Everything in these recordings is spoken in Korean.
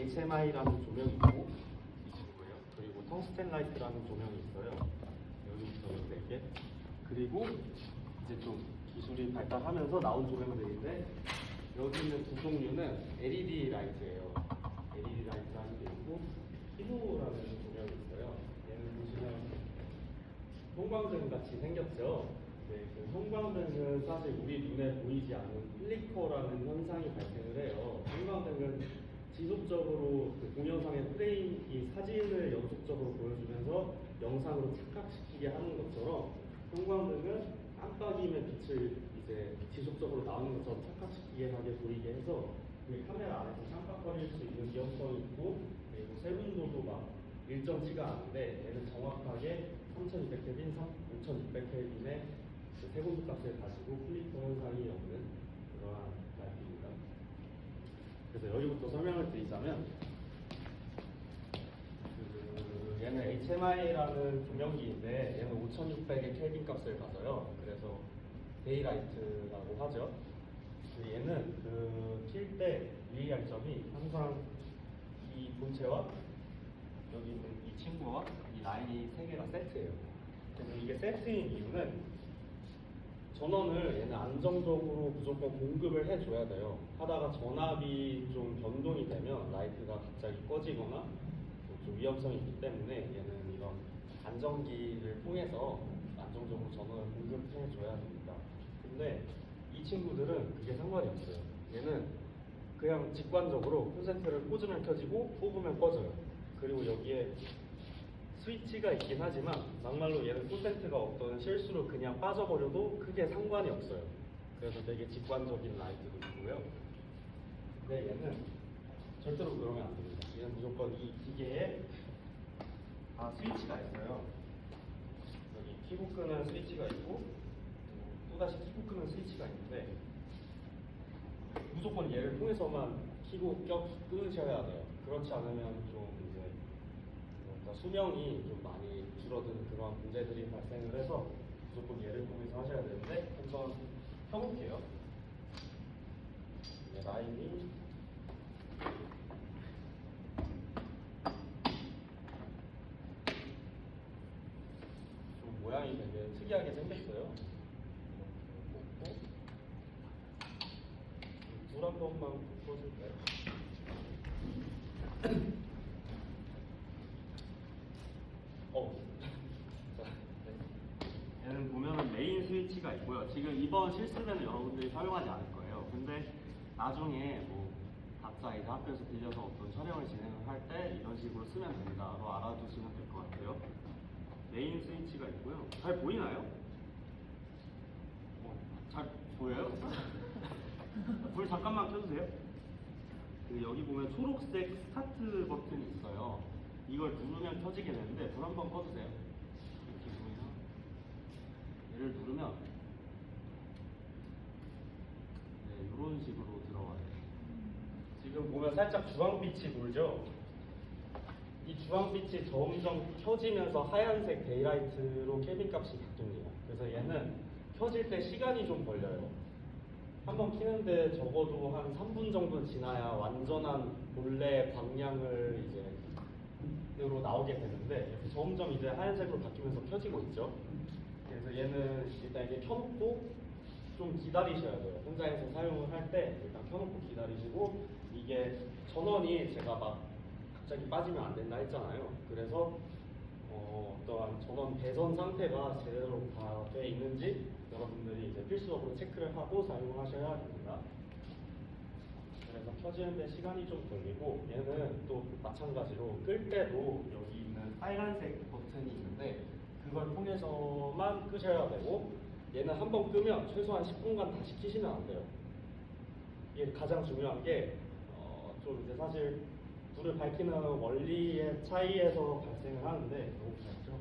HMI라는 조명이 있고 이 친구예요. 그리고 텅스텐 라이트라는 조명이 있어요. 여기부터 이렇게. 그리고 이제 좀 기술이 발달하면서 나온 조명들인데 여기 있는 두 종류는 LED 라이트예요. LED 라이트라는 게 있고 히노라는 조명이 있어요. 얘는 보시면 형광등 같이 생겼죠. 네, 그 형광등은 사실 우리 눈에 보이지 않는 플리커라는 현상이 발생을 해요. 형광등은 지속적으로 그 동영상의 프레임, 이 사진을 연속적으로 보여주면서 영상으로 착각시키게 하는 것처럼 형광등은 깜빡임의 빛을 이제 지속적으로 나오는 것처럼 착각시키게 하게 보이게 해서 카메라 안에서 깜빡거릴 수 있는 위험성이 있고, 그리고 세분도도 막 일정치가 않은데 얘는 정확하게 3200켈빈, 5600켈빈의 세분도 값을 가지고 플리커 현상이 없는 그러한 라이트입니다. 그래서 여기부터 설명을 드리자면 얘는 HMI라는 조명기인데 얘는 5600의 켈빈 값을 가져요. 그래서 데이라이트라고 하죠. 얘는 킬 때 유의할 점이 항상 이 본체와 여기 있는 이 친구와 이 라인이 세 개가 세트예요. 그래서 이게 세트인 이유는 전원을 얘는 안정적으로 무조건 공급을 해줘야 돼요. 하다가 전압이 좀 변동이 되면 라이트가 갑자기 꺼지거나 좀 위험성이 있기 때문에 얘는 이런 안정기를 통해서 안정적으로 전원을 공급해줘야 됩니다. 근데 이 친구들은 그게 상관이 없어요. 얘는 그냥 직관적으로 콘센트를 꽂으면 켜지고 뽑으면 꺼져요. 그리고 여기에 스위치가 있긴 하지만 막말로 얘는 콘센트가 어떤 실수로 그냥 빠져버려도 크게 상관이 없어요. 그래서 되게 직관적인 라이트도 있고요. 근데 얘는 절대로 그러면 안 됩니다. 얘는 무조건 이 기계에 스위치가 있어요. 여기 켜고 끄는 스위치가 있고 또다시 켜고 끄는 스위치가 있는데 무조건 얘를 통해서만 켜고 끄셔야 돼요. 그렇지 않으면 좀 이제 수명이 좀 많이 줄어드는 그런 문제들이 발생을 해서 무조건 얘를 통해서 하셔야 되는데 한번 켜볼게요. 라인이 좀 모양이 되게 특이하게 생겼어요. 불 한 번만 켜줄까요? 얘는 보면은 메인 스위치가 있고요. 지금 이번 실습에는 여러분들이 사용하지 않을 거예요. 근데 나중에 뭐 각자 이제 학교에서 빌려서 어떤 촬영을 진행을 할 때 이런 식으로 쓰면 된다로 알아두시면 될 것 같아요. 메인 스위치가 있고요. 잘 보이나요? 잘 보여요? 불 잠깐만 켜주세요. 여기 보면 초록색 스타트 버튼이 있어요. 이걸 누르면 켜지게 되는데 불 한번 꺼주세요. 이렇게 보이나? 얘를 누르면 이런 식으로 들어가요. 지금 보면 살짝 주황빛이 돌죠? 이 주황빛이 점점 켜지면서 하얀색 데이라이트로 켈빈 값이 바뀝니다. 그래서 얘는 켜질 때 시간이 좀 걸려요. 한번 켜는데 적어도 한 3분 정도 지나야 완전한 본래 방향을 이제 으로 나오게 되는데 점점 이제 하얀색으로 바뀌면서 켜지고 있죠. 그래서 얘는 일단 이게 켜놓고 좀 기다리셔야 돼요. 현장에서 사용을 할 때 일단 켜놓고 기다리시고, 이게 전원이 제가 막 갑자기 빠지면 안 된다 했잖아요. 그래서 어떠한 전원 배선 상태가 제대로 다 돼 있는지 여러분들이 이제 필수적으로 체크를 하고 사용하셔야 됩니다. 그래서 켜지는데 시간이 좀 걸리고, 얘는 또 마찬가지로 끌 때도 여기 있는 빨간색 버튼이 있는데 그걸 통해서만 끄셔야 되고, 얘는 한번 끄면 최소한 10분간 다시 켜시면 안 돼요. 이게 가장 중요한 게 좀 이제 사실 불을 밝히는 원리의 차이에서 발생을 하는데, 너무 밝죠?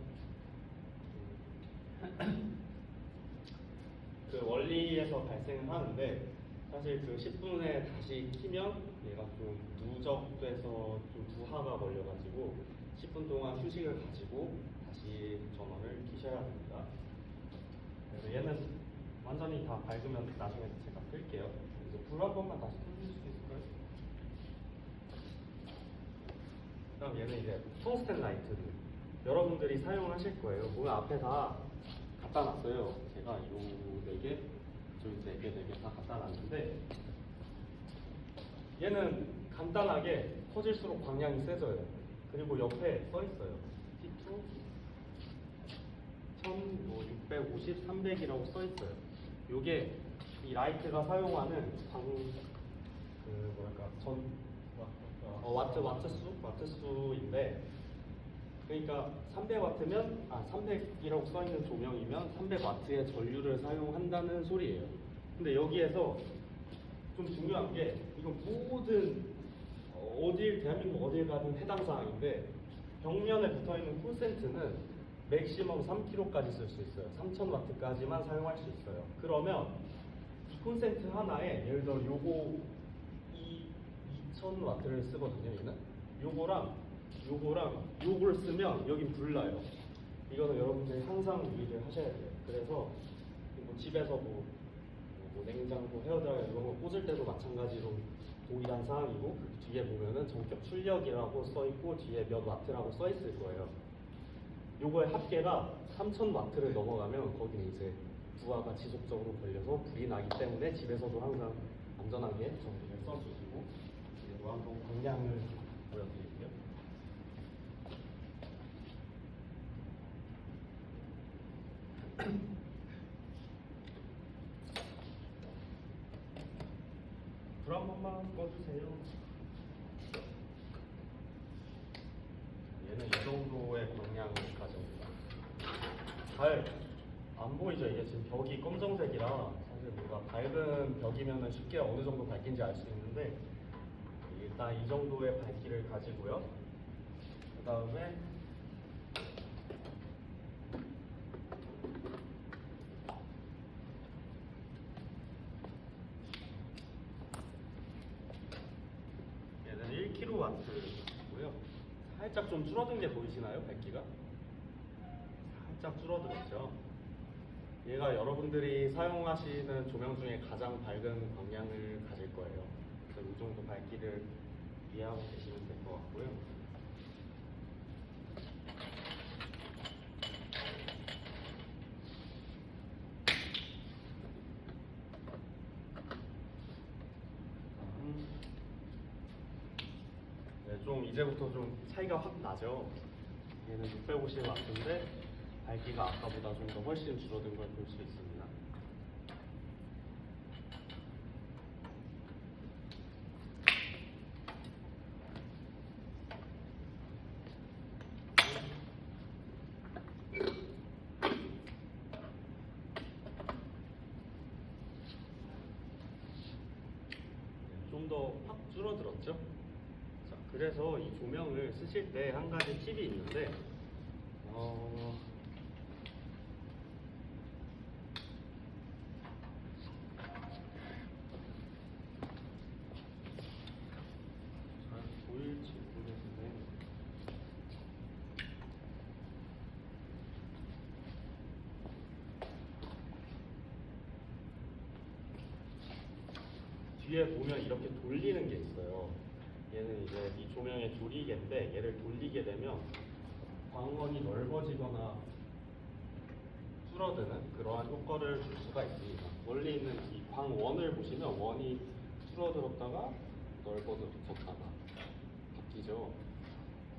그 원리에서 발생을 하는데 사실 그 10분에 다시 키면 얘가 좀 누적돼서 좀 부하가 걸려가지고 10분 동안 휴식을 가지고 다시 전원을 켜셔야 됩니다. 그래서 얘는 완전히 다 밝으면 나중에 제가 끌게요. 그래서 불 한 번만 다시 켜줄 수 있을까요? 그다음 얘는 이제 텅스텐 라이트. 여러분들이 사용하실 거예요. 보면 앞에 다 갖다 놨어요. 제가 요 4개, 저기 4개 다 갖다 놨는데 얘는 간단하게 커질수록 방향이 세져요. 그리고 옆에 써 있어요. T2 1650, 300이라고 써 있어요. 요게 이 라이트가 사용하는 와트수인데, 그러니까 300와트면 300이라고 써 있는 조명이면 300와트의 전류를 사용한다는 소리예요. 근데 여기에서 좀 중요한 게 이건 모든 대한민국 어딜 가든 해당 사항인데, 벽면에 붙어 있는 콘센트는 맥시멈 3kg까지 쓸 수 있어요. 3000와트까지만 사용할 수 있어요. 그러면 이 콘센트 하나에 예를 들어 요거 2000와트를 쓰거든요. 얘는 요거랑 요걸 쓰면 여긴 불나요. 이거는 여러분들이 항상 유의를 하셔야 돼요. 그래서 뭐 집에서 뭐 냉장고, 헤어드라이어 이런 거 꽂을 때도 마찬가지로 동일한 사항이고, 그 뒤에 보면은 전격 출력이라고 써 있고 뒤에 몇 와트라고 써 있을 거예요. 요거의 합계가 3000와트를 넘어가면 거기는 이제 부하가 지속적으로 걸려서 불이 나기 때문에 집에서도 항상 안전하게 전기를 써주시고, 이제 노안동 광량을 보여드릴게요. 불 한 번만 꺼주세요. 얘는 이 정도의 광량을 가져옵니다. 잘 안 보이죠? 이게 지금 벽이 검정색이라 사실 뭔가 밝은 벽이면 쉽게 어느 정도 밝긴지 알 수 있는데, 일단 이 정도의 밝기를 가지고요. 그 다음에 얘는 1kW고요. 살짝 좀 줄어든 게 보이시나요? 밝기가? 살짝 줄어들었죠. 얘가 여러분들이 사용하시는 조명 중에 가장 밝은 광량을 가질 거예요. 그래서 이 정도 밝기를 이해하고 계시면 될 것 같고요. 네, 좀 이제부터 좀 차이가 확 나죠. 얘는 650W인데 밝기가 아까보다 좀 더 훨씬 줄어든 걸 볼 수 있습니다. 좀 더 확 줄어들었죠? 자, 그래서 이 조명을 쓰실 때 한 가지 팁이 있는데, 잘 보일지 모르겠는데, 뒤에 보면 이렇게 돌리는 게 있어요. 얘는 이제 이 조명의 조리개인데, 얘를 돌리게 되면 광원이 넓어지거나 줄어드는 그러한 효과를 줄 수가 있습니다. 원래 있는 이 광원을 보시면 원이 줄어들었다가 넓어졌다가 바뀌죠.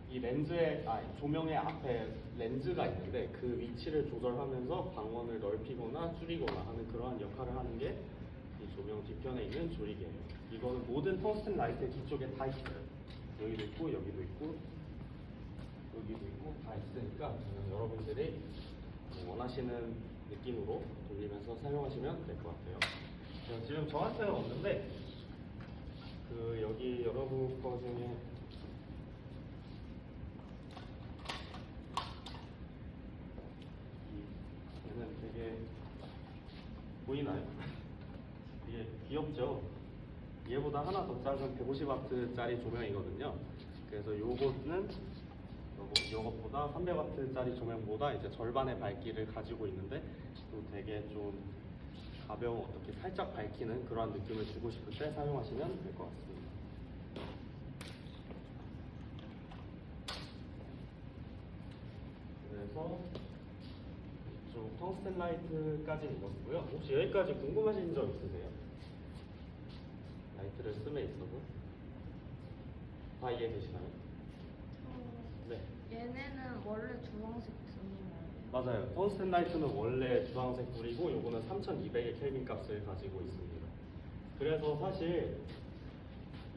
이 렌즈의 조명의 앞에 렌즈가 있는데 그 위치를 조절하면서 광원을 넓히거나 줄이거나 하는 그러한 역할을 하는 게 이 조명 뒤편에 있는 조리개예요. 이거는 모든 텅스텐 라이트 뒤쪽에 다 있어요. 여기도 있고 여기도 있고 여기도 있고 다 있으니까 여러분들이 원하시는 느낌으로 돌리면서 사용하시면 될 것 같아요. 지금 저한테는 없는데 여기 여러분 거 중에 얘는 되게 보이나요? 이게 귀엽죠? 얘보다 하나 더 작은 150W짜리 조명이거든요. 그래서 요거는 요것보다 300W짜리 조명보다 이제 절반의 밝기를 가지고 있는데 또 되게 좀 가벼운 어떻게 살짝 밝히는 그러한 느낌을 주고 싶을 때 사용하시면 될 것 같습니다. 해서 이쪽 텅스텐 라이트까지 입었고요. 혹시 여기까지 궁금하신 점 있으세요? 라이트를 쓰면 있어서 다 이해되시나요? 네. 얘네는 원래 주황색 등이나요? 맞아요. 텅스텐 라이트는 원래 주황색 불이고 요거는 3200의 켈빈 값을 가지고 있습니다. 그래서 사실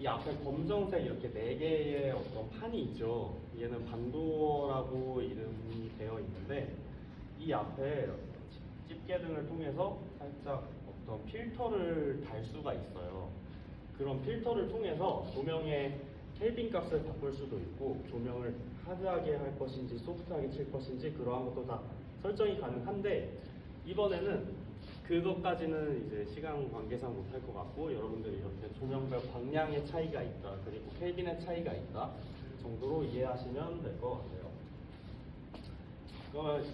이 앞에 검정색 이렇게 4개의 어떤 판이 있죠. 얘는 반도어라고 이름이 되어 있는데 이 앞에 집게등을 통해서 살짝 어떤 필터를 달 수가 있어요. 그런 필터를 통해서 조명의 켈빈 값을 바꿀 수도 있고 조명을 하드하게 할 것인지 소프트하게 칠 것인지 그러한 것도 다 설정이 가능한데 이번에는 그것까지는 이제 시간 관계상 못할 것 같고 여러분들이 이렇게 조명별 방향의 차이가 있다 그리고 켈빈의 차이가 있다 정도로 이해하시면 될 것 같아요. 그러면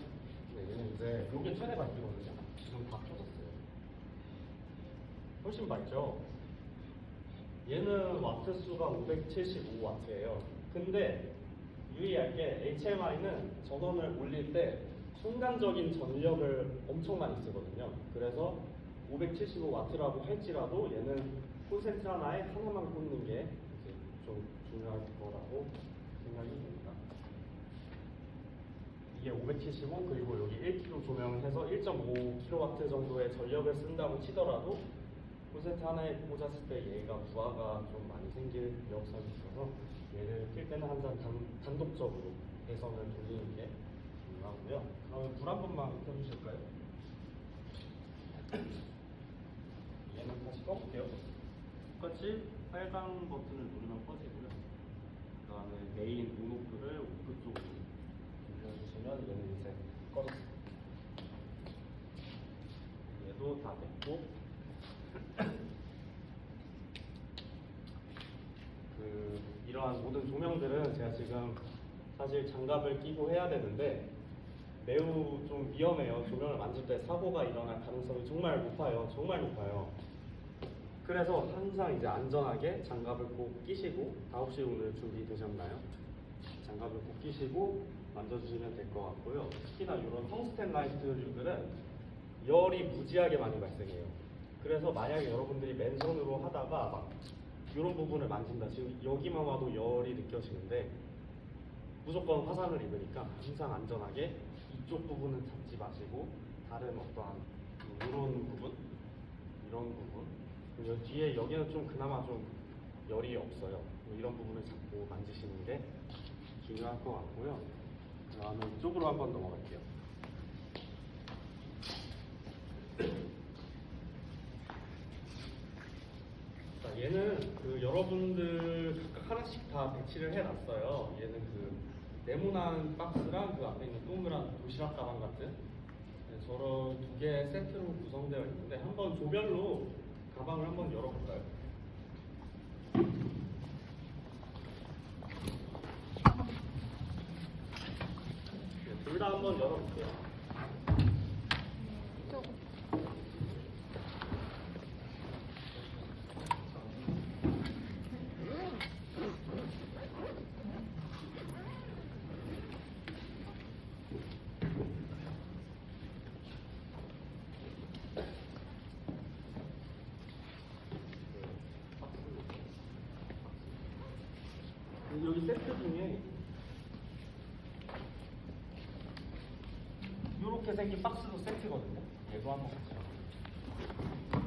얘는 이제 요게 최대 밝기거든요. 지금 다 켜졌어요. 훨씬 밝죠? 얘는 와트 수가 575와트예요. 근데 유의할 게 HMI는 전원을 올릴 때 순간적인 전력을 엄청 많이 쓰거든요. 그래서 575와트라고 할지라도 얘는 콘센트 하나에 하나만 꽂는 게 이제 좀 중요할 거라고 생각이 듭니다. 이게 575 그리고 여기 1kW 조명을 해서 1.5kW 정도의 전력을 쓴다고 치더라도 콘센트 하나에 꽂았을 때 얘가 부하가 좀 많이 생길 위험성이 있어서 얘를 킬 때는 항상 단독적으로 배선을 돌리는 게 중요하고요. 그러면 불 한 번만 켜주실까요? 얘는 다시 꺼볼게요. 똑같이 빨간 버튼을 누르면 꺼지고요. 그 다음에 메인 온오프를 오프 쪽으로 돌려주시면 얘는 이제 꺼졌습니다. 얘도 다 됐고 이러한 모든 조명들은 제가 지금 사실 장갑을 끼고 해야 되는데 매우 좀 위험해요. 조명을 만질 때 사고가 일어날 가능성이 정말 높아요. 정말 높아요. 그래서 항상 이제 안전하게 장갑을 꼭 끼시고 다 혹시 오늘 준비되셨나요? 장갑을 꼭 끼시고 만져주시면 될 것 같고요. 특히나 이런 텅스텐 라이트류들은 열이 무지하게 많이 발생해요. 그래서 만약에 여러분들이 맨손으로 하다가 막 이런 부분을 만진다. 지금 여기만 와도 열이 느껴지는데 무조건 화상을 입으니까 항상 안전하게 이쪽 부분은 잡지 마시고 다른 어떠한 이런 부분, 이런 부분 그리고 뒤에 여기는 좀 그나마 좀 열이 없어요. 이런 부분을 잡고 만지시는 게 중요할 것 같고요. 그 다음에 이쪽으로 한번 넘어갈게요. 얘는 그 여러분들 각각 하나씩 다 배치를 해놨어요. 얘는 그 네모난 박스랑 그 앞에 있는 동그란 도시락 가방 같은 저런 2개의 세트로 구성되어 있는데 한번 조별로 가방을 한번 열어볼까요? 네, 둘 다 한번 열어볼게요. 여기 세트 중에 이렇게 생긴 박스도 세트거든요. 얘도 한번 같이 열어볼게요.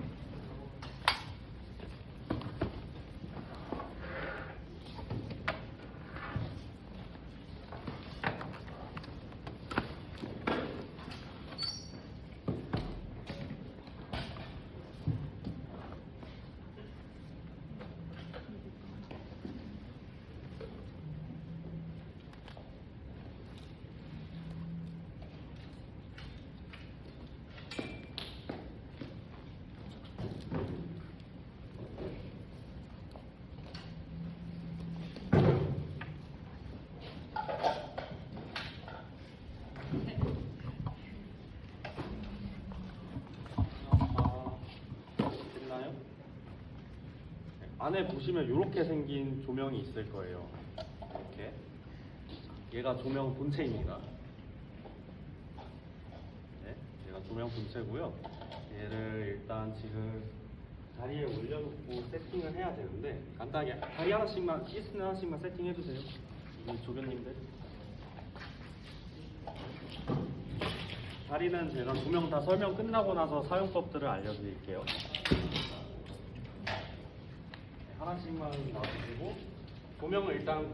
안에 보시면 이렇게 생긴 조명이 있을 거예요. 이렇게. 얘가 조명 본체입니다. 얘가 조명 본체고요. 얘를 일단 지금 다리에 올려놓고 세팅을 해야 되는데 간단하게 다리 하나씩만, 피스 하나씩만 세팅해 주세요. 이 조교님들. 다리는 제가 두 명 다 설명 끝나고 나서 사용법들을 알려드릴게요. 하나씩만 놔주시고 조명을 일단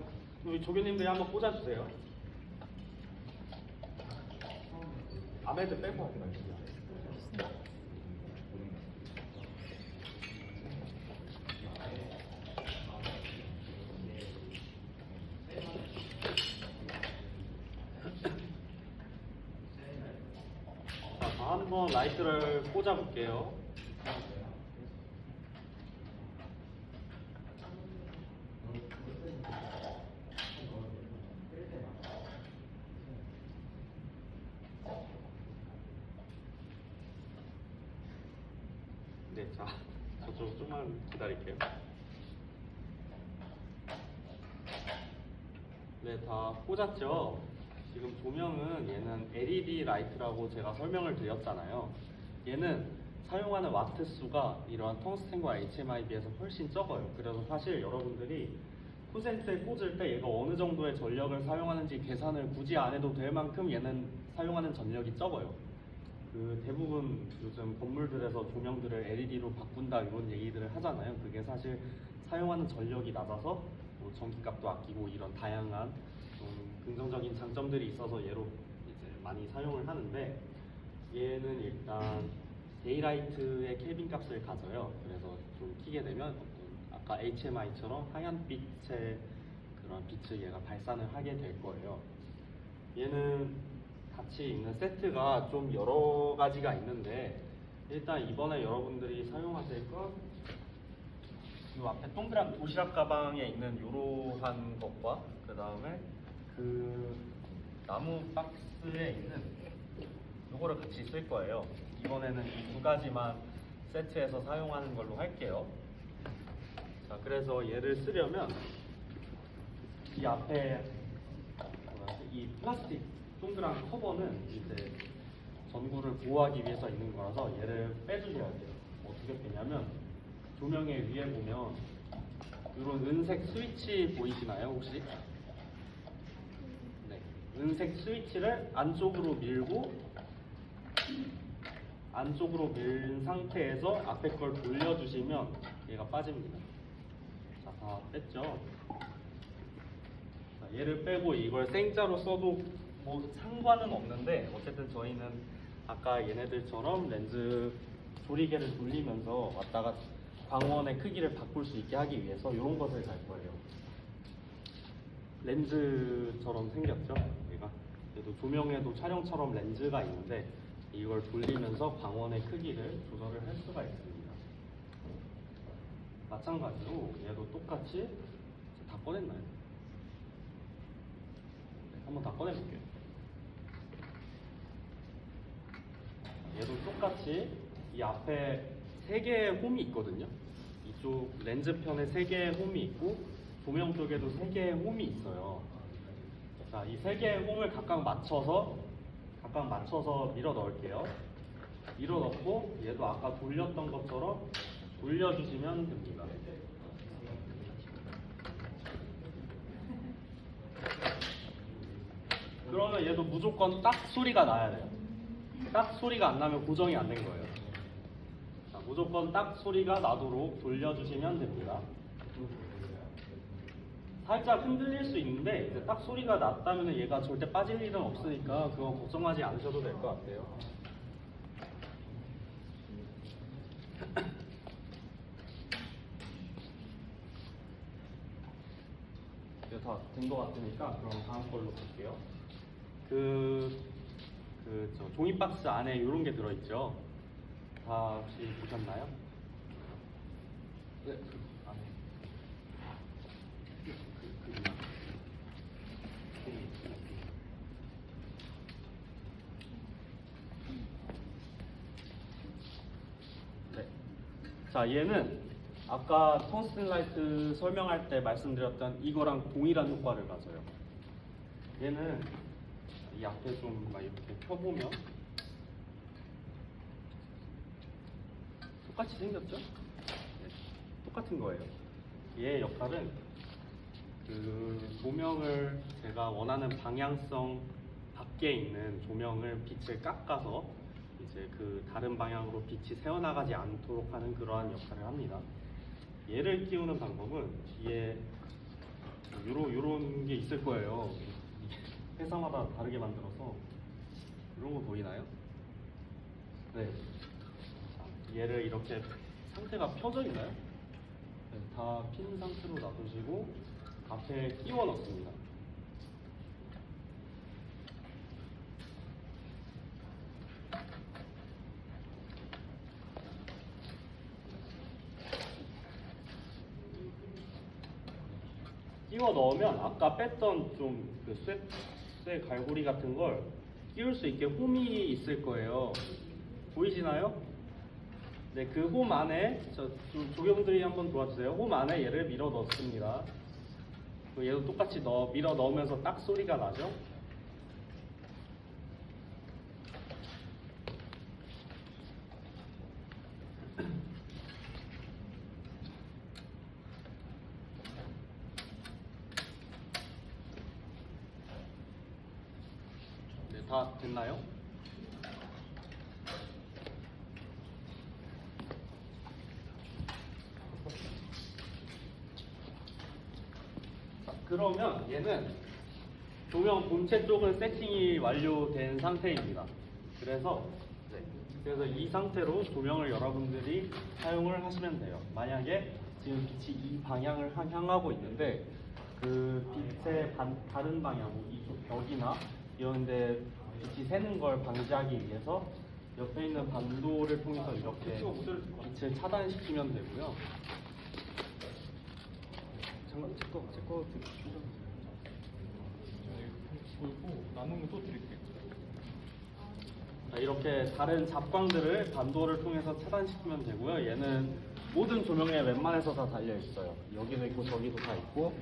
우리 조교님들이 한번 꽂아주세요. 아메드 빼고 하지 말게요. 자, 한번 라이트를 꽂아볼게요. 네, 자, 저쪽 좀만 기다릴게요. 네, 다 꽂았죠? 지금 조명은 얘는 LED 라이트라고 제가 설명을 드렸잖아요. 얘는 사용하는 와트 수가 이러한 텅스텐과 HMI에 비해서 훨씬 적어요. 그래서 사실 여러분들이 콘센트에 꽂을 때 얘가 어느 정도의 전력을 사용하는지 계산을 굳이 안 해도 될 만큼 얘는 사용하는 전력이 적어요. 그 대부분 요즘 건물들에서 조명들을 LED로 바꾼다 이런 얘기들을 하잖아요. 그게 사실 사용하는 전력이 낮아서 뭐 전기값도 아끼고 이런 다양한 좀 긍정적인 장점들이 있어서 얘로 이제 많이 사용을 하는데 얘는 일단 데이라이트의 켈빈 값을 가져요. 그래서 좀 키게 되면 어떤 아까 HMI처럼 하얀 빛의 그런 빛을 얘가 발산을 하게 될 거예요. 얘는 같이 있는 세트가 좀 여러 가지가 있는데 일단 이번에 여러분들이 사용하실 건 이 앞에 동그란 도시락 가방에 있는 이러한 것과 그 다음에 그 나무 박스에 있는 요거를 같이 쓸 거예요. 이번에는 이 두 가지만 세트해서 사용하는 걸로 할게요. 자, 그래서 얘를 쓰려면 이 앞에 이 플라스틱 동그란 커버는 이제 전구를 보호하기 위해서 있는 거라서 얘를 빼주셔야 돼요. 어떻게 빼냐면 조명의 위에 보면 이런 은색 스위치 보이시나요 혹시? 네, 은색 스위치를 안쪽으로 밀고 안쪽으로 밀 상태에서 앞에 걸 돌려주시면 얘가 빠집니다. 자, 다 뺐죠? 자, 얘를 빼고 이걸 생자로 써도 뭐 상관은 없는데 어쨌든 저희는 아까 얘네들처럼 렌즈 조리개를 돌리면서 왔다가 광원의 크기를 바꿀 수 있게 하기 위해서 이런 것을 갈 거예요. 렌즈처럼 생겼죠? 얘가. 그래도 조명에도 촬영처럼 렌즈가 있는데 이걸 돌리면서 광원의 크기를 조절을 할 수가 있습니다. 마찬가지로 얘도 똑같이 다 꺼냈나요? 네, 한번 다 꺼내볼게요. 얘도 똑같이 이 앞에 3개의 홈이 있거든요. 이쪽 렌즈 편에 3개의 홈이 있고 조명 쪽에도 3개의 홈이 있어요. 자, 이 3개의 홈을 각각 맞춰서 밀어 넣을게요. 밀어 넣고 얘도 아까 돌렸던 것처럼 돌려주시면 됩니다. 그러면 얘도 무조건 딱 소리가 나야 돼요. 딱 소리가 안 나면 고정이 안 된 거예요. 자, 무조건 딱 소리가 나도록 돌려주시면 됩니다. 살짝 흔들릴 수 있는데 이제 딱 소리가 났다면 얘가 절대 빠질 일은 없으니까 그거 걱정하지 않으셔도 될 것 같아요. 이제 다 된 것 같으니까 그럼 다음 걸로 갈게요. 저 종이박스 안에 이런 게 들어있죠. 다 혹시 보셨나요? 네, 그 안에. 네. 자, 얘는 아까 텅스텐 라이트 설명할 때 말씀드렸던 이거랑 동일한 효과를 가져요. 얘는 이 앞에 좀 막 이렇게 펴보면 똑같이 생겼죠? 네, 똑같은 거예요. 얘의 역할은 그 조명을 제가 원하는 방향성 밖에 있는 조명을 빛을 깎아서 이제 그 다른 방향으로 빛이 새어나가지 않도록 하는 그러한 역할을 합니다. 얘를 끼우는 방법은 뒤에 요런 게 있을 거예요. 회사마다 다르게 만들어서 이런 거 보이나요? 네. 자, 얘를 이렇게 상태가 펴져 있나요? 네, 다 핀 상태로 놔두시고 앞에 끼워 넣습니다. 끼워 넣으면 아까 뺐던 좀그 쇠 갈고리 같은 걸 끼울 수 있게 홈이 있을 거예요. 보이시나요? 네, 그 홈 안에 조경들이 한번 도와주세요. 홈 안에 얘를 밀어 넣습니다. 얘도 똑같이 밀어 넣으면서 딱 소리가 나죠? 네, 다 됐나요? 그러면 얘는 조명 본체 쪽은 세팅이 완료된 상태입니다. 그래서 이 상태로 조명을 여러분들이 사용을 하시면 돼요. 만약에 지금 빛이 이 방향을 향하고 있는데 그 빛의 다른 방향, 이쪽 벽이나 이런 데 빛이 새는 걸 방지하기 위해서 옆에 있는 반도를 통해서 이렇게 빛을 차단시키면 되고요. 잠깐 제거 주셔도 보이고 남으면 또 드릴게요. 자, 이렇게 다른 잡광들을 반도를 통해서 차단시키면 되고요. 얘는 모든 조명에 웬만해서 다 달려 있어요. 여기도 있고 저기도 다 있고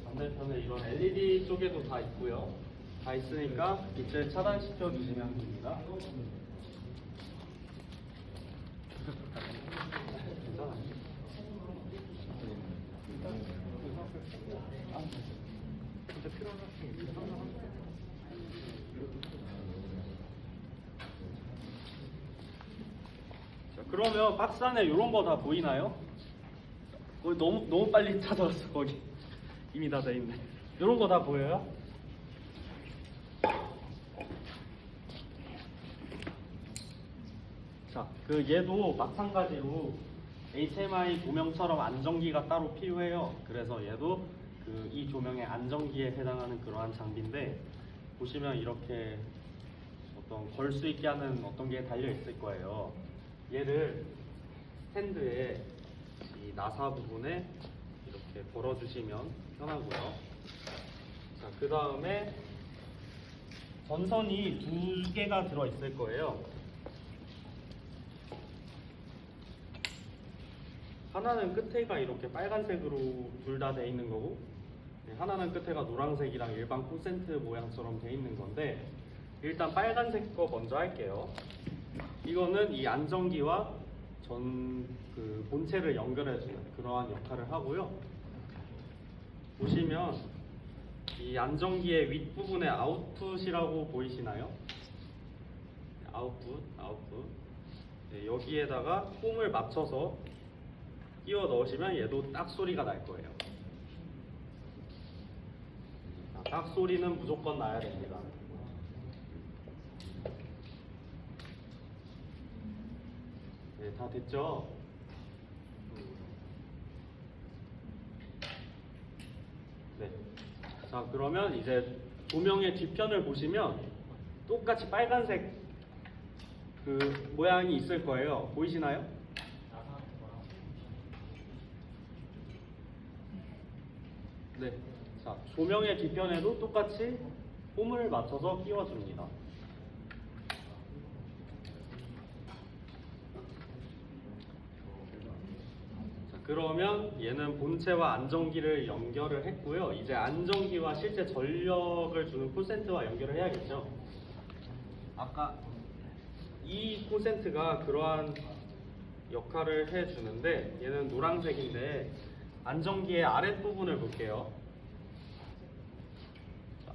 반대편에 이런 LED 쪽에도 다 있고요. 다 있으니까 빛을 차단시켜 주시면 됩니다. 괜찮아요. 진짜 필요한 학생이 있어요. 자, 그러면 박스 안에 이런 거 다 보이나요? 너무 빨리 찾아왔어. 거기 이미 다 돼 있네. 이런 거 다 보여요? 자, 얘도 마찬가지로 HMI 조명처럼 안정기가 따로 필요해요. 그래서 얘도 이 조명의 안정기에 해당하는 그러한 장비인데 보시면 이렇게 어떤 걸 수 있게 하는 어떤 게 달려 있을 거예요. 얘를 스탠드에 이 나사 부분에 이렇게 걸어주시면 편하고요. 자, 그 다음에 전선이 두 개가 들어 있을 거예요. 하나는 끝에가 이렇게 빨간색으로 둘 다 돼 있는 거고, 하나는 끝에가 노란색이랑 일반 콘센트 모양처럼 돼 있는 건데, 일단 빨간색 거 먼저 할게요. 이거는 이 안정기와 본체를 연결해주는 그러한 역할을 하고요. 보시면 이 안정기의 윗부분에 아웃풋이라고 보이시나요? 아웃풋. 네, 여기에다가 홈을 맞춰서 끼워 넣으시면 얘도 딱 소리가 날 거예요. 딱 소리는 무조건 나야 됩니다. 네, 다 됐죠? 네. 자, 그러면 이제 조명의 뒤편을 보시면 똑같이 빨간색 모양이 있을 거예요. 보이시나요? 네. 자, 조명의 뒤편에도 똑같이 홈을 맞춰서 끼워줍니다. 자, 그러면 얘는 본체와 안정기를 연결을 했고요. 이제 안정기와 실제 전력을 주는 콘센트와 연결을 해야겠죠. 아까 이 콘센트가 그러한 역할을 해주는데 얘는 노란색인데 안전기의 아랫부분을 볼게요.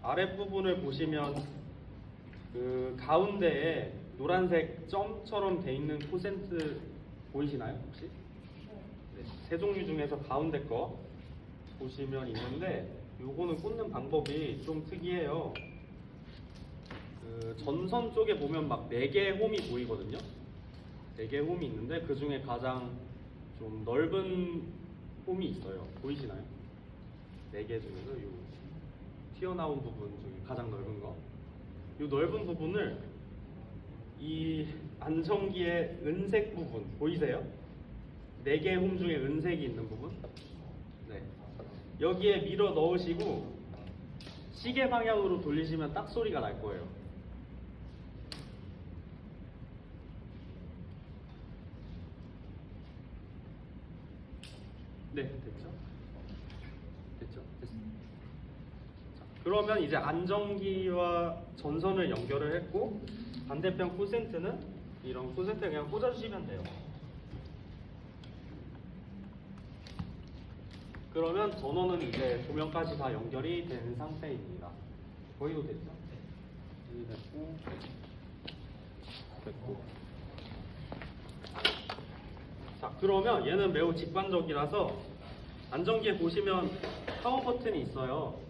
아랫부분을 보시면 그 가운데에 노란색 점처럼 돼 있는 콘센트 보이시나요 혹시? 네, 세 종류 중에서 가운데 거 보시면 있는데 요거는 꽂는 방법이 좀 특이해요. 그 전선 쪽에 보면 막 4개의 홈이 보이거든요. 4개의 홈이 있는데 그 중에 가장 좀 넓은 홈이 있어요. 보이시나요? 4개 중에서 요 튀어나온 부분 중에 가장 넓은 거. 요 넓은 부분을 이 안전기의 은색 부분 보이세요? 4개의 홈 중에 은색이 있는 부분. 네. 여기에 밀어 넣으시고 시계 방향으로 돌리시면 딱 소리가 날 거예요. 네, 됐죠? 됐죠? 됐습니다. 자, 그러면 이제 안전기와 전선을 연결을 했고 반대편 콘센트는 이런 콘센트에 그냥 꽂아주시면 돼요. 그러면 전원은 이제 조명까지 다 연결이 된 상태입니다. 거의도 됐죠? 여기 됐고. 자, 그러면 얘는 매우 직관적이라서 안전기에 보시면 파워 버튼이 있어요.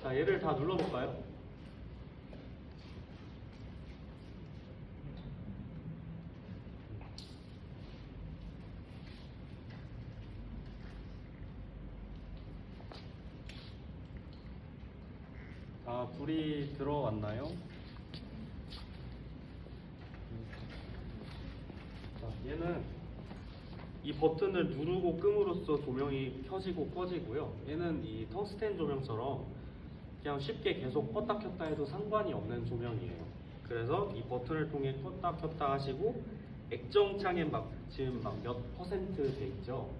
자, 얘를 다 눌러볼까요? 자, 불이 들어왔나요? 자, 얘는 이 버튼을 누르고 끔으로써 조명이 켜지고 꺼지고요. 얘는 이 텅스텐 조명처럼 그냥 쉽게 계속 껐다 켰다 해도 상관이 없는 조명이에요. 그래서 이 버튼을 통해 껐다 켰다 하시고 액정창에 막 지금 막 몇 퍼센트 돼 있죠.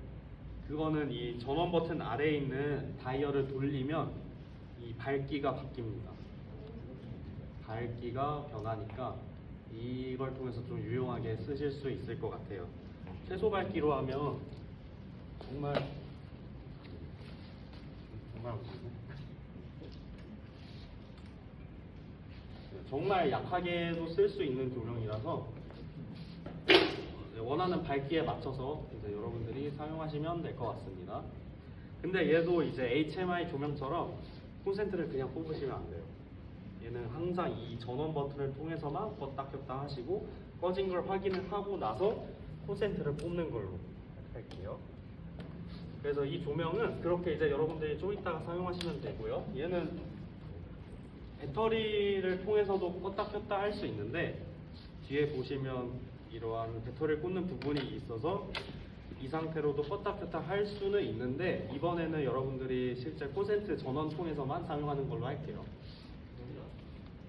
그거는 이 전원 버튼 아래에 있는 다이얼을 돌리면 이 밝기가 바뀝니다. 밝기가 변하니까 이걸 통해서 좀 유용하게 쓰실 수 있을 것 같아요. 최소 밝기로 하면 정말 정말 약하게도 쓸 수 있는 조명이라서 원하는 밝기에 맞춰서 이제 여러분들이 사용하시면 될 것 같습니다. 근데 얘도 이제 HMI 조명처럼 콘센트를 그냥 뽑으시면 안 돼요. 얘는 항상 이 전원 버튼을 통해서만 껐다 켰다 하시고 꺼진 걸 확인을 하고 나서 콘센트를 뽑는 걸로 할게요. 그래서 이 조명은 그렇게 이제 여러분들이 좀 이따가 사용하시면 되고요. 얘는 배터리를 통해서도 껐다 켰다 할 수 있는데 뒤에 보시면 이러한 배터리를 꽂는 부분이 있어서 이 상태로도 껐다 켰다 할 수는 있는데 이번에는 여러분들이 실제 콘센트 전원 통해서만 사용하는 걸로 할게요.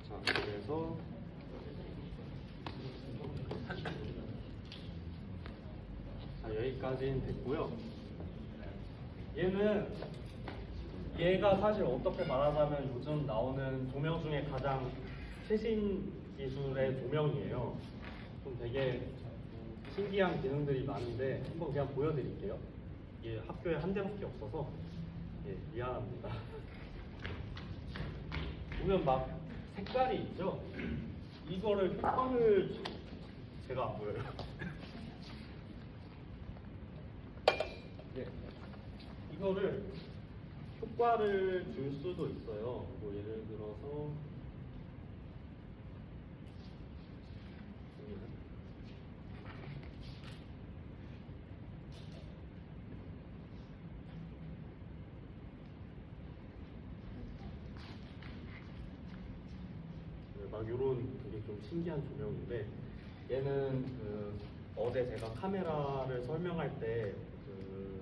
자, 그래서 자, 여기까지는 됐고요. 얘가 사실 어떻게 말하자면 요즘 나오는 조명 중에 가장 최신 기술의 조명이에요. 좀 되게 신기한 기능들이 많은데 한번 그냥 보여드릴게요. 이게 학교에 한 대밖에 없어서 미안합니다. 보면 막 색깔이 있죠? 이거를 제가 안 보여요. 네. 이거를 효과를 줄 수도 있어요. 뭐 예를 들어서 막 요런 되게 좀 신기한 조명인데 얘는 어제 제가 카메라를 설명할 때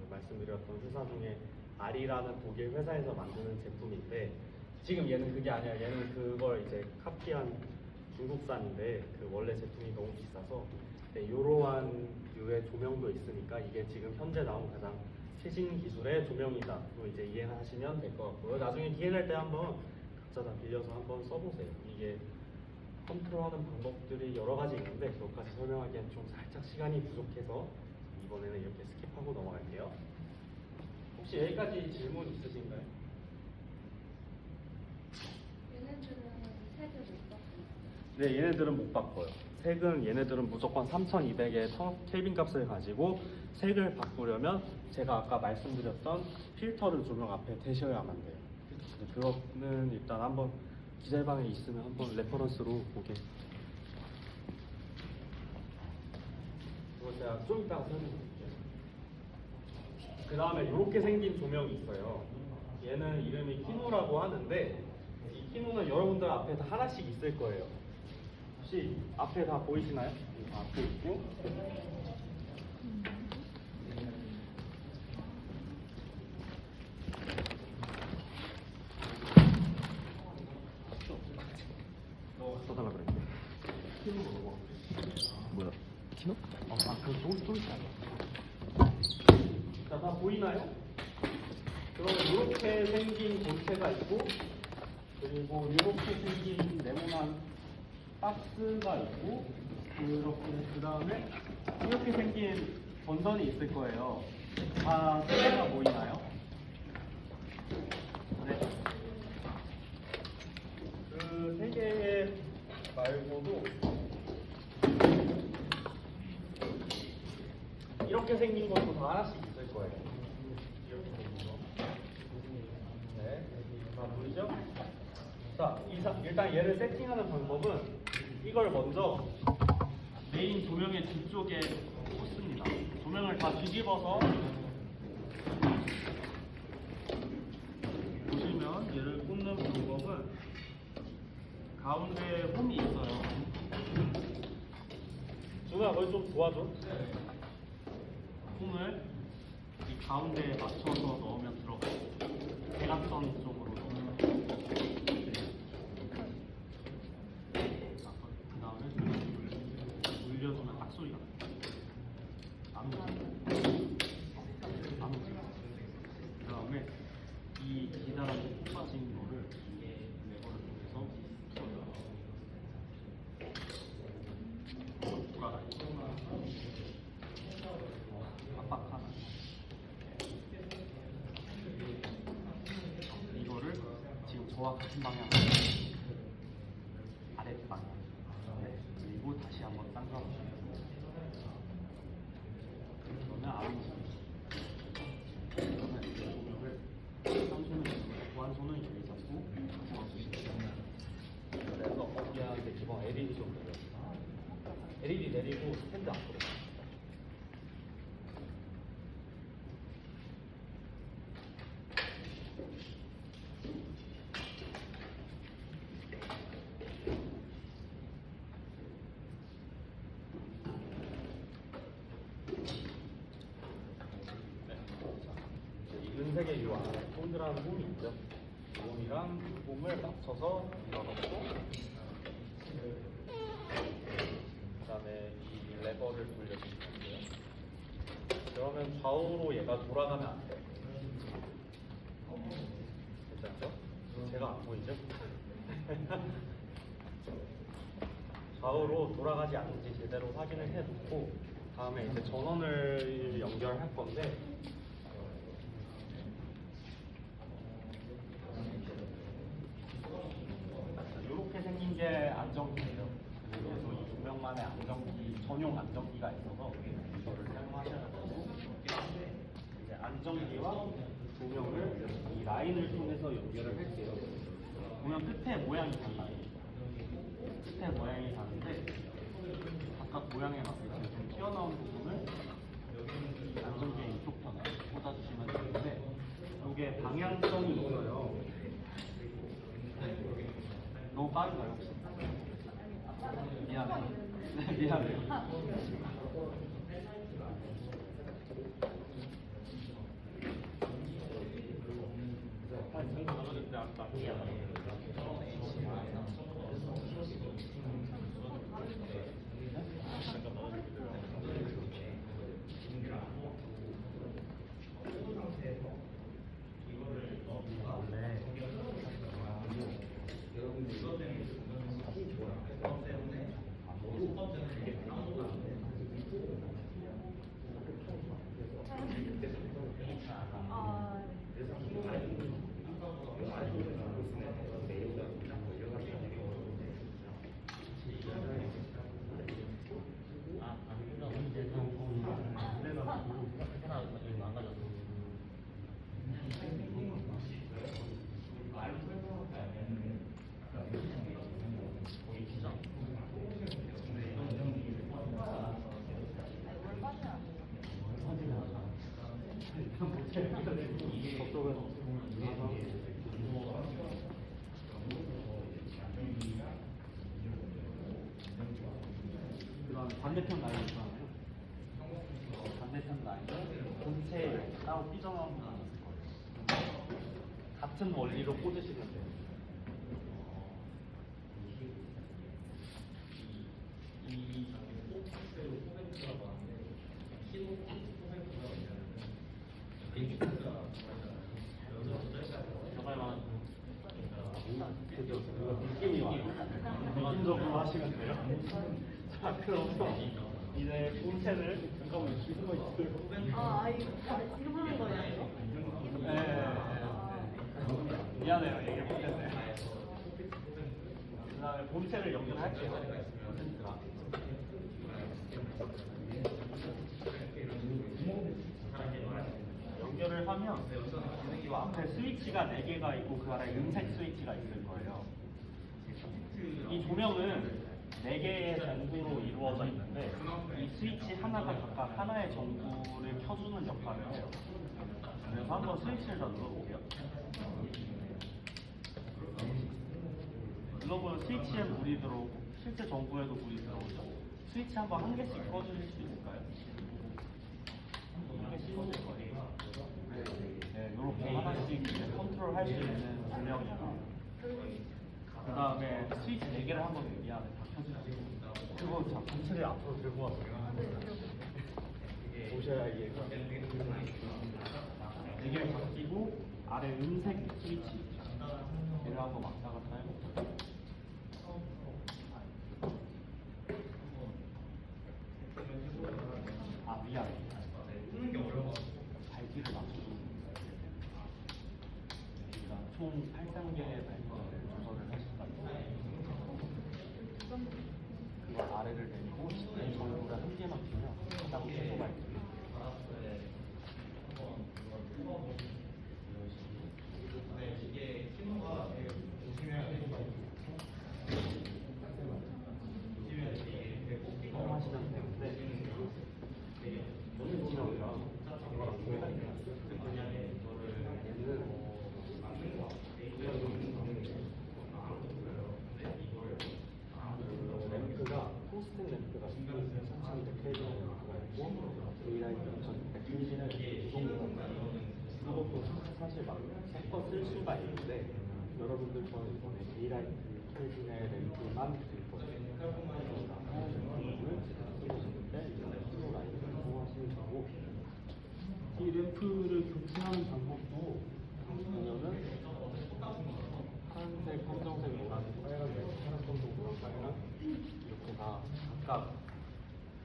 말씀드렸던 회사 중에 아리라는 독일 회사에서 만드는 제품인데 지금 얘는 그게 아니라 얘는 그걸 이제 카피한 중국산인데 그 원래 제품이 너무 비싸서 이러한 류의 조명도 있으니까 이게 지금 현재 나온 가장 최신 기술의 조명이다. 또 이제 이해하시면 될 것 같고요. 나중에 기회 날 때 한번 각자 다 빌려서 한번 써보세요. 이게 컨트롤하는 방법들이 여러 가지 있는데 그것까지 설명하기엔 좀 살짝 시간이 부족해서 이번에는 이렇게 스킵하고 넘어갈게요. 혹시 여기까지 질문 있으신가요? 얘네들은 색을 못 바꿔. 네, 얘네들은 못 바꿔요. 색은 얘네들은 무조건 3200의 켈빈 값을 가지고 색을 바꾸려면 제가 아까 말씀드렸던 필터를 조명 앞에 대셔야만 돼요. 그거는 일단 한번 기잘방에 있으면 한번 레퍼런스로 보게. 이거 제가 좀 이따가 설명드릴게요. 그 다음에 이렇게 생긴 조명이 있어요. 얘는 이름이 키누라고 하는데 이 키누는 여러분들 앞에 다 하나씩 있을 거예요. 혹시 앞에 다 보이시나요? 앞에 있고 써달라 그랬는데 키누 뭐라고? 뭐야? 키노? 또 있어요. 자, 다 보이나요? 그러면 이렇게 생긴 본체가 있고 그리고 이렇게 생긴 네모난 박스가 있고 이렇게 그 다음에 이렇게 생긴 본선이 있을 거예요. 다 세 개가 보이나요? 네. 그 세 개 말고도 이렇게 생긴 것도 다 하나씩 있을 거예요. 이렇게 생긴 거. 네. 다 보이죠? 자, 일단 얘를 세팅하는 방법은 이걸 먼저 메인 조명의 뒤쪽에 꽂습니다. 조명을 다 뒤집어서 보시면 얘를 꽂는 방법은 가운데에 홈이 있어요. 준아, 그걸 좀 도와줘. 홈을 이 가운데에 맞춰서 넣으면 들어가요. 대각선 쪽으로 넣으면. 그 다음에 돌려주면 딱 소리가 나요. 안 오지. 그 다음에 이 기다랗게 뽑아진 거를 레버를 통해서 돌아가요. 빡빡하나. 이거를 지금 저와 같은 방향으로 아래 방향. 그리고 다시 한번 당겨 보시면 그러면 아무 그러면 이제 조명을 한 손을 잡고 한 손은 여기 잡고 잡아주시면 그래서 거기한테 기본 LED 좀 내려요. LED 내리고 스탠드 앞으로. 이 은색의 이 안에 동그란 홈이 있죠. 이 홈이랑 이 홈을 맞춰서 밀어넣고 그 다음에 이 레버를 돌려주시면 돼요. 그러면 좌우로 얘가 돌아가면 안 돼요. 괜찮죠? 제가 안 보이죠? 좌우로 돌아가지 않는지 제대로 확인을 해놓고 다음에 이제 전원을 연결할 건데 이렇게 생긴 게 안정기예요. 그래서 이 조명만의 안정기, 전용 안정기가 있어서 이거를 사용하셔야 되고 이제 안정기와 조명을 이 라인을 통해서 연결을 할게요. 보면 끝에 모양이 달라요. 끝에 모양이 다른데 각각 모양에 맞게 좀 튀어나온 부분을 안정기의 이쪽 편에 꽂아주시면 되는데 이게 방향성이 있어요. 너무 빠른가요 혹시? 미안해요. 네, 미안해요. 저쪽은 그런 반대편 라인 있잖아요. 반대편 라인은 본체에 따로 삐져나오는 게 있을 거예요. 같은 원리로 꽂으시면 돼요. 느낌이 와요. 느낌적으로 하시면 돼요. 자, 그럼 이제 본체를 잠깐만 이거 있어요. 아, 이거 지금 하는 거예요? 미안해요, 얘기 못했네. 그 다음에 본체를 연결할게요. 연결을 하면 이 앞에 스위치가 4개가 있고 그 아래 은색 스위치가 있을 거예요. 이 조명은 4개의 전구로 이루어져 있는데 이 스위치 하나가 각각 하나의 전구를 켜주는 역할을 해요. 그래서 한번 스위치를 다 눌러볼게요. 눌러보면 스위치에 물이 들어오고 실제 전구에도 물이 들어오죠. 스위치 한번 한 개씩 꺼주실 수 있을까요? 한 개씩 꺼줄 거예요. 네, 이렇게 하나씩 컨트롤 할 수 있는 조명이랑 그 다음에 스위치 4개를 한번 이 안에 다 켜주세요. 그거 자, 본체를 앞으로 들고 와서 보셔야 이해가 4개를 다 끼고 아래 은색 스위치 얘를 한번 왔다 갔다 해볼게요. 아, 미안해. 밝기를 맞춰주는 거예요. 총 8단계의 밝기를 조절을 할 수가 있어요. 그걸 아래를 내리고 전구를 한 개만 끼면 가장 최소 밝기. 하시면 되는데 저는 지나오면 저거랑 동일하게 램프가 포스팅 램프가 3200K 램프가 있고 데이라이트 2600K 이것도 사실 막 섞어 쓸 수가 있는데 여러분들 저는 이번에 데이라이트 켈빈의 램프만 드릴 거예요. 이 램프를 교체하는 방법도 보면은 파란색, 검정색, 노란색, 빨간색, 파란, 검정, 노란, 빨간 이렇게 다 각각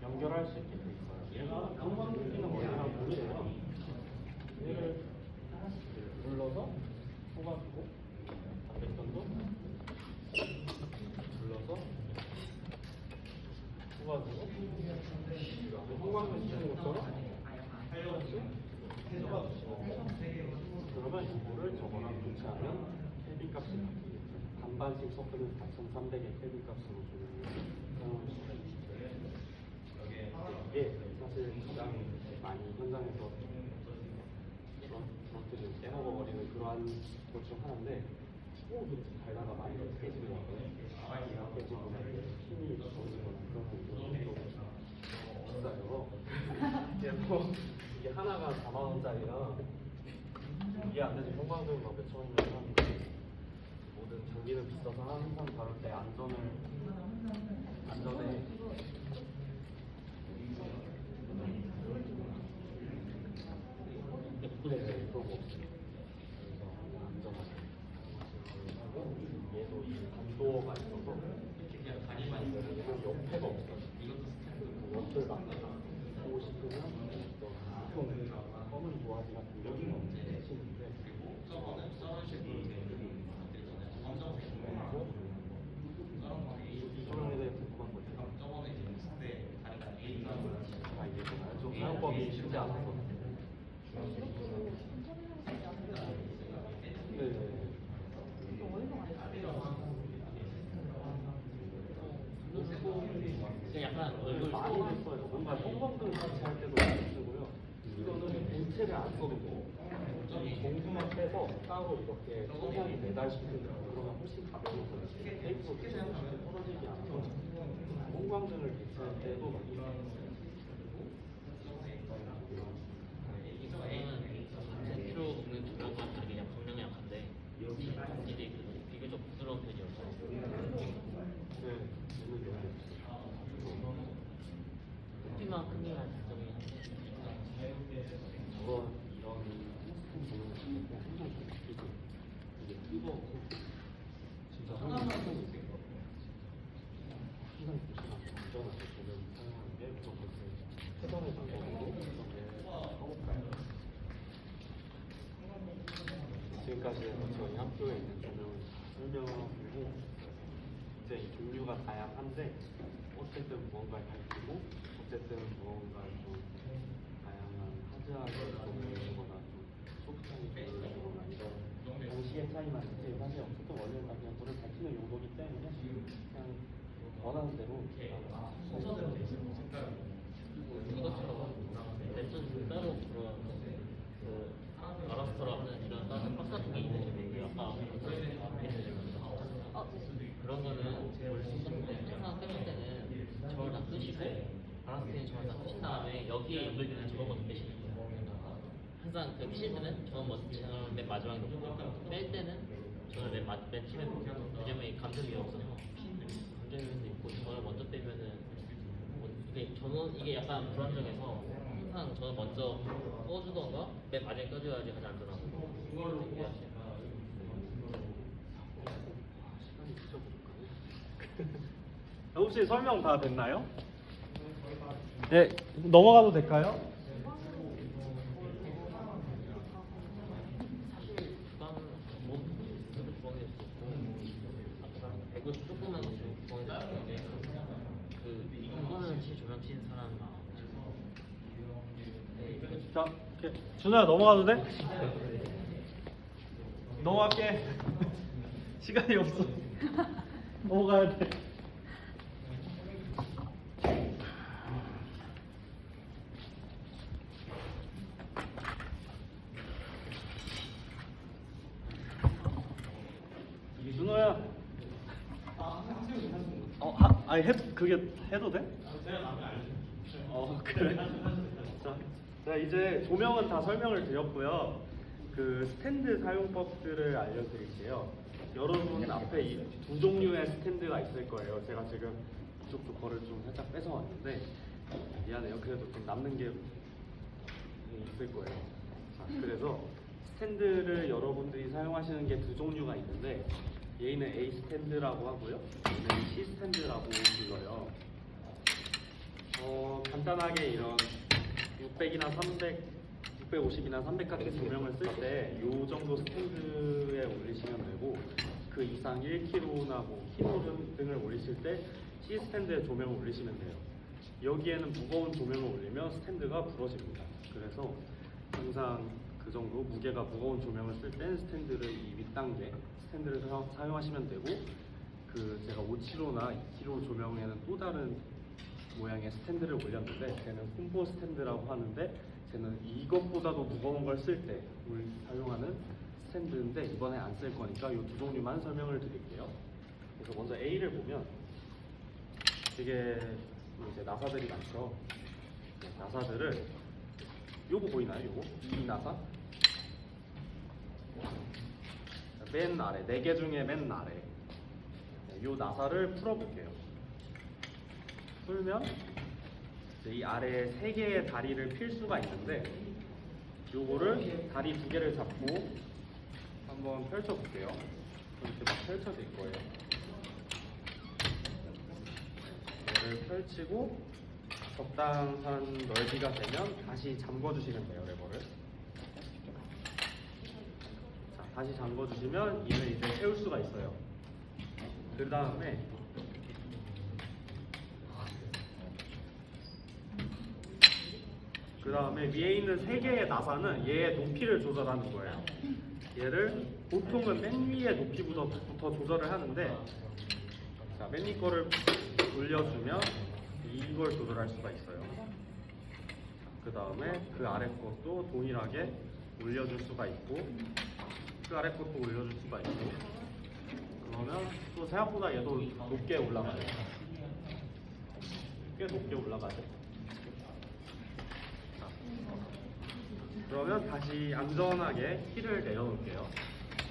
연결할 수 있게 돼 있어요. 얘가 형광등기는 원이랑 모르세요. 얘를 눌러서 뽑아주고 반대편도 눌러서 뽑아주고 형광등 쓰는 것처럼 그러면 이거를 저거랑 교체하면 켈빈 값이 반반씩 섞으면 4300의 켈빈 값으로 사용할 수가 있어요. 이게 사실 가장 많이 현장에서 저한테는 깨먹어버리는 그러한 것 중 하나인데 도대체 달다가 많이 깨지는 거 같아요. 깨지거나 힘이 좋아지거나 그런 부분도 비싸요. 이게 하나가 4만원짜리라 이게 안 되지. 형광등 막 몇천 원이면 사는데 모든 장비는 비싸서 항상 다룰 때 안전에 네, 그런 거 없어요. 그래서 안전하게 하고 얘도 이 감도어가 있어서 옆에가 없어요. 옆을 막 보고 싶으면 검은 도화지 같은 경우는 없으시는데 이 조명에 대해 궁금한 거죠. 아, 이게 좀 사용법이 쉽지 않아서 약간 얼굴 많이 했어요. 뭔가 형광등 설치할 때도 많이 쓰고요. 이거는 본체를 안 써도 돼요. 해서 따로 이렇게 성향이 매달시키는 그러면 훨씬 가벼워서 테이프로 쉽게 떨어지지 않아서 형광등을 비치할 때도 많이 이거는 필요 없는 조명과 다르게 약성량이 약한데 이게 비교적 부드러운 편이어서 크기만 크기만 지점이 저런 이런 조명을 쓰는 게 항상 좀 바뀌고 이게 뜨거워서 진짜 항상 신경이 쓰일 것 같아요. 항상 조심하고 안전하게 조명을 사용하는 게 무조건 최선의 방법으로 하고 가요. 지금까지 저희 학교에 있는 조명을 설명하고 이제 이 종류가 다양한데 어쨌든 무언가를 밝히고 어쨌든 무언가를 좀 다양한 하드하게 조명이거나 좀 소프트하게 조명이거나 이런 방식의 차이만 있지 사실 어쨌든 원래는 다 그냥 불을 밝히는 용도이기 때문에 그냥 원하는 대로 이것처럼 레슨 따로 그런 그 아라스터라는 이런 다른 박스 같은 게 있는데 아까 그런 거는 원래 항상 빼실 때는 저걸 다 끄시고 아라스터는 저걸 다 끄신 다음에 여기에 연결되는 저거 먼저 빼시는 거예요. 항상 그 끄실 때는 저건 저는 맨 마지막에 놓고 뺄 때는 저는 맨 처음에 놓고 왜냐면 이 감정 위에 없어서 감정 위에도 있고 저걸 먼저 빼면은 이게 저는 이게 약간 불안정해서 항상 저는 먼저 꺼주던가 맨 마지막에 꺼줘야지 하지 않더라고요. 이걸로 이해하시면 시간이 진짜 부족하네. 혹시 설명 다 됐나요? 네, 넘어가도 될까요? 사실 주방 뭐 주방에 있었고 배구 조그만 주방에 있었는데 그 이거는 치 조명 치는 사람 자, 이렇게 준호야 넘어가도 돼? 넘어갈게. 시간이 없어. 넘어가야 돼. 준호야. 그게 해도 돼? 그래. 자, 이제 조명은 다 설명을 드렸고요. 그 스탠드 사용법들을 알려드릴게요. 여러분 앞에 이 두 종류의 스탠드가 있을 거예요. 제가 지금 이쪽 거를 좀 살짝 뺏어왔는데 미안해요. 그래도 좀 남는 게 있을 거예요. 자, 그래서 스탠드를 여러분들이 사용하시는 게 두 종류가 있는데 얘는 A 스탠드라고 하고요. 얘는 C 스탠드라고 불러요. 간단하게 이런 600이나 300, 650이나 300 같은 조명을 쓸 때 이 정도 스탠드에 올리시면 되고 그 이상 1kg나 뭐 키로 등을 올리실 때 C 스탠드에 조명을 올리시면 돼요. 여기에는 무거운 조명을 올리면 스탠드가 부러집니다. 그래서 항상 그 정도 무게가 무거운 조명을 쓸 땐 스탠드를 이 윗단계 스탠드를 사용하시면 되고 그 제가 5kg나 2kg 조명에는 또 다른 모양의 스탠드를 올렸는데 쟤는 콤보 스탠드라고 하는데 쟤는 이것보다도 무거운 걸 쓸 때 사용하는 스탠드인데 이번에 안 쓸 거니까 이 두 종류만 설명을 드릴게요. 그래서 먼저 A를 보면 되게 이제 나사들이 많죠. 나사들을 요거 보이나요? 요거? 이 나사? 맨 아래, 4개 중에 맨 아래 요 나사를 풀어볼게요. 풀면 이 아래에 3개의 다리를 필 수가 있는데 요거를 다리 2개를 잡고 한번 펼쳐볼게요. 이렇게 막 펼쳐질 거예요. 얘를 펼치고 적당한 넓이가 되면 다시 잠궈주시면 돼요, 레버를. 자, 다시 잠궈주시면 이를 이제 세울 수가 있어요. 그 다음에 위에 있는 3개의 나사는 얘의 높이를 조절하는 거예요. 얘를 보통은 맨 위의 높이부터 조절을 하는데 자, 맨 위 거를 올려주면 이걸 조절할 수가 있어요. 그 다음에 그 아래 것도 동일하게 올려줄 수가 있고 그 아래 것도 올려줄 수가 있고 그러면 또 생각보다 얘도 높게 올라가요. 꽤 높게 올라가죠. 자, 그러면 다시 안전하게 키를 내려놓을게요.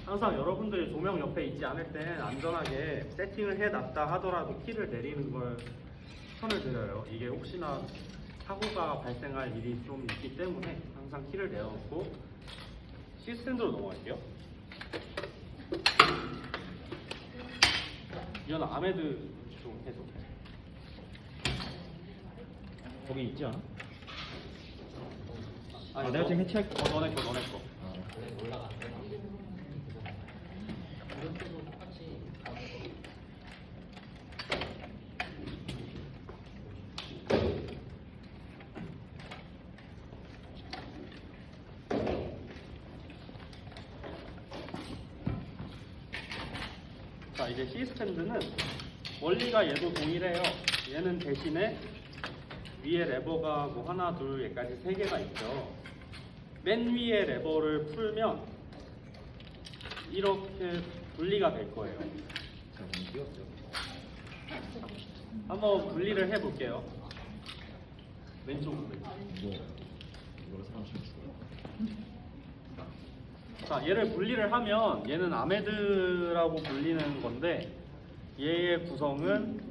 항상 여러분들이 조명 옆에 있지 않을 땐 안전하게 세팅을 해놨다 하더라도 키를 내리는 걸 추천을 드려요. 이게 혹시나 사고가 발생할 일이 좀 있기 때문에 항상 키를 내려놓고 시스템으로 넘어갈게요. 이건 아메드 좀 해줘. 거기 있지 않아? 아니, 내가 지금 해체할게. 너네 거. 원래 올라가는데 이렇게도 똑같이 자, 이제 C스탠드는 원리가 얘도 동일해요. 얘는 대신에 위에 레버가 뭐 하나, 둘, 여기까지 3개가 있죠. 맨 위에 레버를 풀면 이렇게 분리가 될 거예요. 자, 그럼 띄웠죠. 한번 분리를 해볼게요. 왼쪽으로. 이거로 사람 치면 죽어요. 자, 얘를 분리를 하면 얘는 아메드라고 불리는 건데 얘의 구성은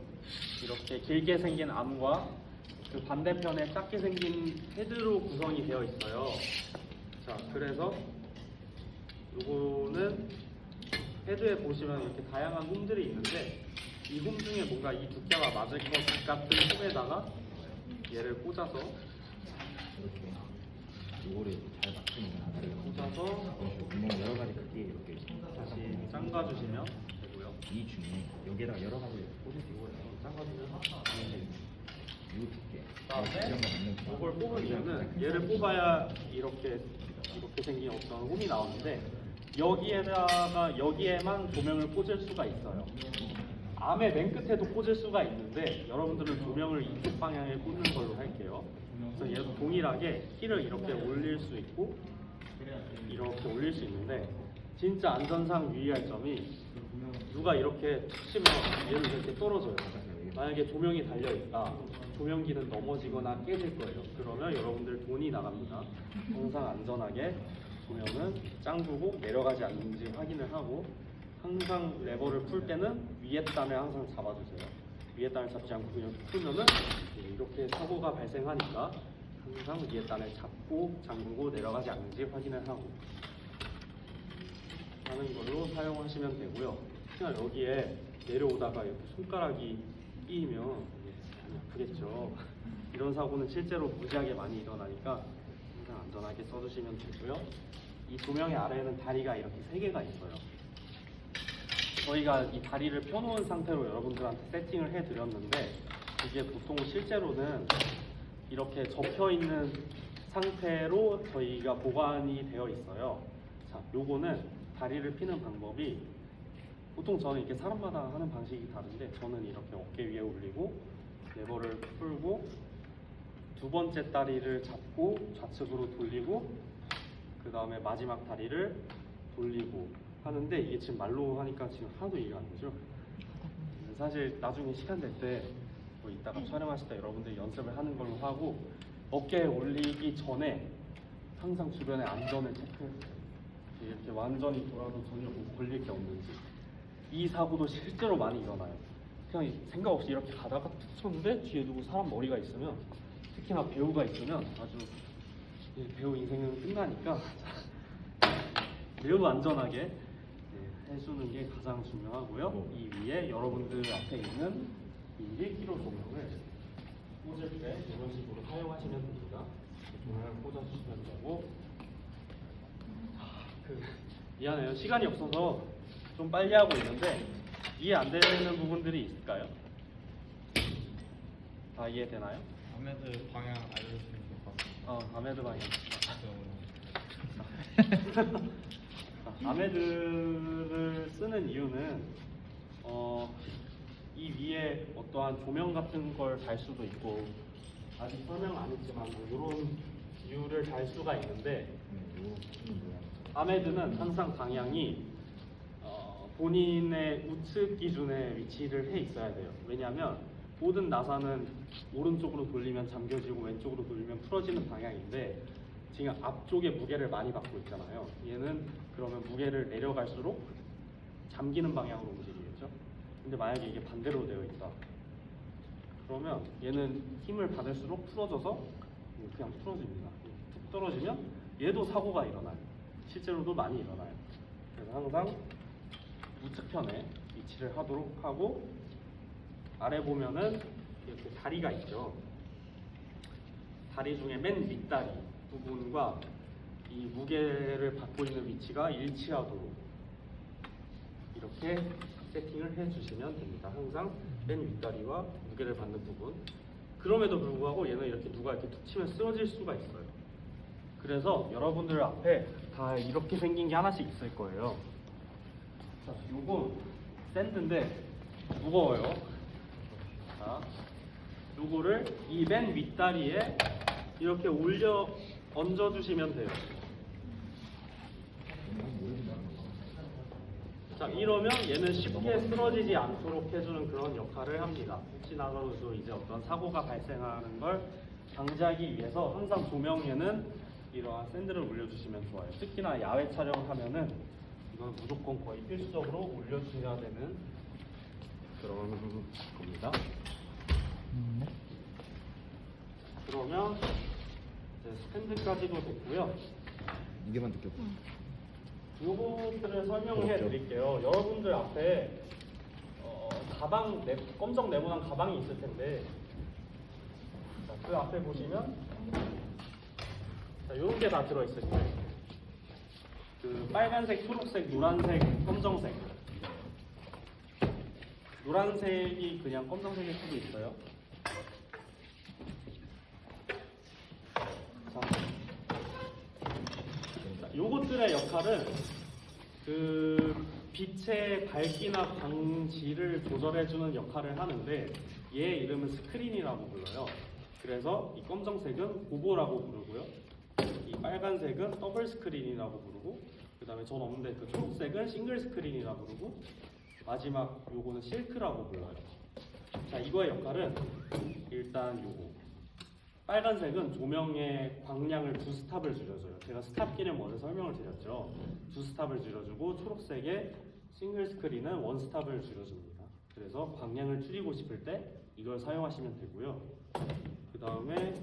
이렇게 길게 생긴 암과 그 반대편에 작게 생긴 헤드로 구성이 되어 있어요. 자, 그래서 요거는 헤드에 보시면 이렇게 다양한 홈들이 있는데 이 홈 중에 뭔가 이 두께가 맞을 것 같은 홈에다가 얘를 꽂아서 이렇게 요거를 잘 맞추면 다리가 꽂아서 구멍 여러 가지 크기에 이렇게 다시 잠가주시면 되고요. 이 중에 여기에다 여러 가지 꽂을 수 있어요. 잠가주면 이 두께. 그다음에 지형과 맞는 이걸 뽑을 이유는 얘를 뽑아야 이렇게 생긴 어떤 홈이 나오는데 여기에만 조명을 꽂을 수가 있어요. 암의 맨 끝에도 꽂을 수가 있는데 여러분들은 조명을 이쪽 방향에 꽂는 걸로 할게요. 그래서 얘도 동일하게 키를 이렇게 올릴 수 있고 이렇게 올릴 수 있는데 진짜 안전상 유의할 점이 누가 이렇게 툭 치면 얘는 이렇게 떨어져요. 만약에 조명이 달려있다. 조명기는 넘어지거나 깨질 거예요. 그러면 여러분들 돈이 나갑니다. 항상 안전하게 조명은 짱두고 내려가지 않는지 확인을 하고 항상 레버를 풀 때는 위에 단을 항상 잡아주세요. 위에 단을 잡지 않고 그냥 풀면은 이렇게 사고가 발생하니까 항상 위에 단을 잡고 잠그고 내려가지 않는지 확인을 하고 하는 걸로 사용하시면 되고요. 그냥 여기에 내려오다가 이렇게 손가락이 끼이면 아프겠죠. 이런 사고는 실제로 무지하게 많이 일어나니까 항상 안전하게 써주시면 되고요. 이 조명의 아래에는 다리가 이렇게 3개가 있어요. 저희가 이 다리를 펴놓은 상태로 여러분들한테 세팅을 해드렸는데 이게 보통 실제로는 이렇게 접혀있는 상태로 저희가 보관이 되어 있어요. 자, 요거는 다리를 피는 방법이 보통 저는 이렇게 사람마다 하는 방식이 다른데 저는 이렇게 어깨 위에 올리고 레버를 풀고 두 번째 다리를 잡고 좌측으로 돌리고 그 다음에 마지막 다리를 돌리고 하는데 이게 지금 말로 하니까 지금 하나도 이해가 안 되죠? 사실 나중에 시간 될 때 뭐 이따가 촬영하실 때 여러분들이 연습을 하는 걸로 하고 어깨에 올리기 전에 항상 주변의 안전을 체크해주세요. 이렇게 완전히 돌아도 전혀 뭐 걸릴 게 없는지. 이 사고도 실제로 많이 일어나요. 그냥 생각 없이 이렇게 가다가 툭 쳤는데 뒤에 누구 사람 머리가 있으면 특히나 배우가 있으면 아주 배우 인생은 끝나니까 매우 안전하게 해주는 게 가장 중요하고요. 이 위에 여러분들 앞에 있는 이 1kg 조명을 꽂을 때 이런 식으로 사용하시면 됩니다. 조명을 꽂아주시면 되고 미안해요. 시간이 없어서 좀 빨리 하고 있는데 이해 안 되는 부분들이 있을까요? 다 이해되나요? 아메드 방향 알려주시면 좋을 것 같아요. 아메드 방향. 아메드를 쓰는 이유는 이 위에 어떠한 조명 같은 걸 달 수도 있고 아직 설명 안 했지만 뭐 이런 이유를 달 수가 있는데 아메드는 항상 방향이 본인의 우측 기준에 위치를 해 있어야 돼요. 왜냐하면 모든 나사는 오른쪽으로 돌리면 잠겨지고 왼쪽으로 돌리면 풀어지는 방향인데 지금 앞쪽에 무게를 많이 받고 있잖아요. 얘는 그러면 무게를 내려갈수록 잠기는 방향으로 움직이겠죠. 근데 만약에 이게 반대로 되어 있다. 그러면 얘는 힘을 받을수록 풀어져서 그냥 풀어집니다. 툭 떨어지면 얘도 사고가 일어나요. 실제로도 많이 일어나요. 그래서 항상 우측편에 위치를 하도록 하고 아래 보면은 이렇게 다리가 있죠. 다리 중에 맨 윗다리 부분과 이 무게를 받고 있는 위치가 일치하도록 이렇게 세팅을 해주시면 됩니다. 항상 맨 윗다리와 무게를 받는 부분. 그럼에도 불구하고 얘는 이렇게 누가 이렇게 툭 치면 쓰러질 수가 있어요. 그래서 여러분들 앞에 다 이렇게 생긴 게 하나씩 있을 거예요. 자, 요거 샌드인데 무거워요. 자, 요거를 이 맨 윗다리에 이렇게 올려 얹어주시면 돼요. 자, 이러면 얘는 쉽게 쓰러지지 않도록 해주는 그런 역할을 합니다. 혹시나라도 이제 어떤 사고가 발생하는 걸 방지하기 위해서 항상 조명에는 이러한 샌드를 올려주시면 좋아요. 특히나 야외 촬영을 하면은 이건 무조건 거의 필수적으로 올려주셔야 되는 그런 겁니다. 그러면 이제 스탠드까지도 됐고요. 이게만 느꼈고. 요것들을 설명해 드릴게요. 여러분들 앞에 가방, 검정 네모난 가방이 있을 텐데 자, 그 앞에 보시면 자, 요런 게 다 들어있을 거예요. 그 빨간색, 초록색, 노란색, 검정색. 노란색이 그냥 검정색일 수도 있어요. 자, 요것들의 역할은 그 빛의 밝기나 광질을 조절해주는 역할을 하는데 얘 이름은 스크린이라고 불러요. 그래서 이 검정색은 고보라고 부르고요. 이 빨간색은 더블 스크린이라고 부르고 그 다음에 전 없는데 그 초록색은 싱글 스크린이라고 부르고 마지막 요거는 실크라고 불러요. 자, 이거의 역할은 일단 요거 빨간색은 조명의 광량을 2스탑을 줄여줘요. 제가 스탑 기능 먼저 설명을 드렸죠. 2스탑을 줄여주고 초록색의 싱글 스크린은 1스탑을 줄여줍니다. 그래서 광량을 줄이고 싶을 때 이걸 사용하시면 되고요. 그 다음에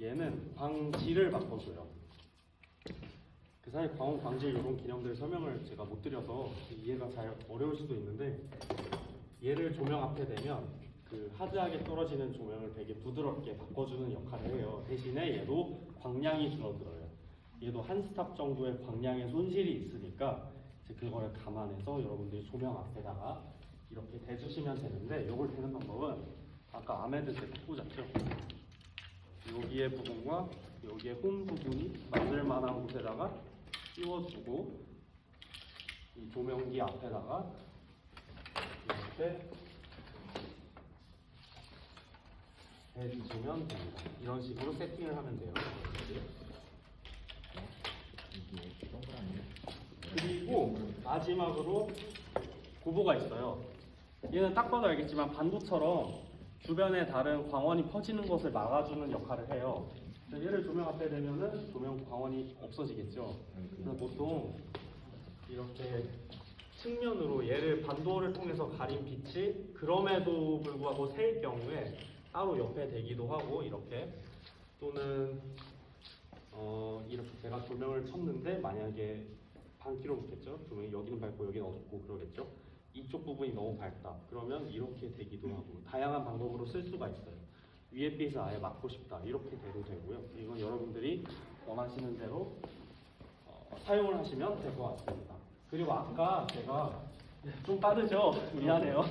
얘는 광질을 바꿔줘요. 그 사이 광원, 광질 이런 기능들 설명을 제가 못 드려서 이해가 잘 어려울 수도 있는데 얘를 조명 앞에 대면 그 하드하게 떨어지는 조명을 되게 부드럽게 바꿔주는 역할을 해요. 대신에 얘도 광량이 줄어들어요. 얘도 한 스탑 정도의 광량의 손실이 있으니까 이제 그거를 감안해서 여러분들이 조명 앞에다가 이렇게 대주시면 되는데 이걸 대는 방법은 아까 아메드 제가 꽂았죠. 여기의 부분과 여기의 홈 부분이 맞을 만한 곳에다가 끼워주고 이 조명기 앞에다가 이렇게 해주시면 됩니다. 이런 식으로 세팅을 하면 돼요. 이게 동그라미. 그리고 마지막으로 고보가 있어요. 얘는 딱 봐도 알겠지만 반도처럼 주변에 다른 광원이 퍼지는 것을 막아주는 역할을 해요. 얘를 조명 앞에 대면은 조명 광원이 없어지겠죠. 그래서 보통 이렇게 측면으로 얘를 반도를 통해서 가린 빛이 그럼에도 불구하고 새일 경우에 따로 옆에 대기도 하고 이렇게 또는 이렇게 제가 조명을 쳤는데 만약에 반키로 붙겠죠. 조명이 여기는 밝고 여기는 어둡고 그러겠죠. 이쪽 부분이 너무 밝다. 그러면 이렇게 되기도 하고 다양한 방법으로 쓸 수가 있어요. 위에 빛을 아예 막고 싶다. 이렇게 돼도 되고요. 이건 여러분들이 원하시는 대로 사용을 하시면 될 것 같습니다. 그리고 아까 제가 좀 빠르죠? 미안해요.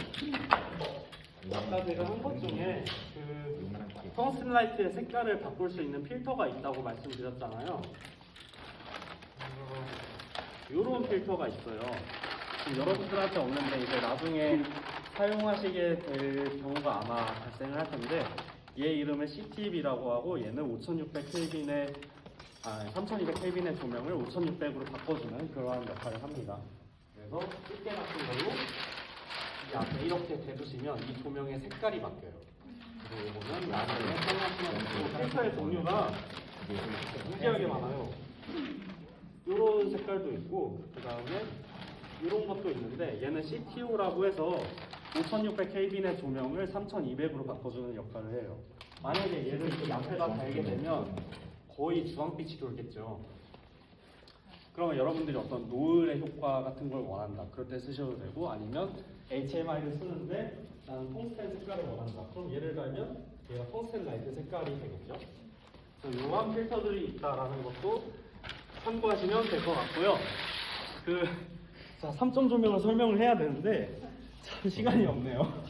아까 제가 한 것 중에 그 텅스텐 라이트의 색깔을 바꿀 수 있는 필터가 있다고 말씀드렸잖아요. 이런 필터가 있어요. 지금 여러분들한테 없는데 이제 나중에 사용하시게 될 경우가 아마 발생을 할 텐데 얘 이름은 CTB라고 하고 얘는 5600켈빈의 3200 켈빈의 조명을 5600으로 바꿔주는 그러한 역할을 합니다. 그래서 湿게 같은 걸로 이 앞에 이렇게 대두시면 이 조명의 색깔이 바뀌어요. 그리고 보면 나중에 사용하시면 필터의 종류가 무지하게 많아요. 이런 색깔도 있고 그 다음에 이런 것도 있는데 얘는 CTO라고 해서 5600 켈빈의 조명을 3200으로 바꿔주는 역할을 해요. 만약에 얘를 이 앞에다 달게 되면 거의 주황빛이 돌겠죠. 그러면 여러분들이 어떤 노을의 효과 같은 걸 원한다. 그럴 때 쓰셔도 되고 아니면 HMI를 쓰는데 나는 텅스텐 색깔을 원한다. 그럼 얘를 달면 얘가 텅스텐 라이트 색깔이 되겠죠. 그래서 이러한 필터들이 있다라는 것도 참고하시면 될 것 같고요. 자, 3점 조명을 설명을 해야 되는데 참 시간이 없네요.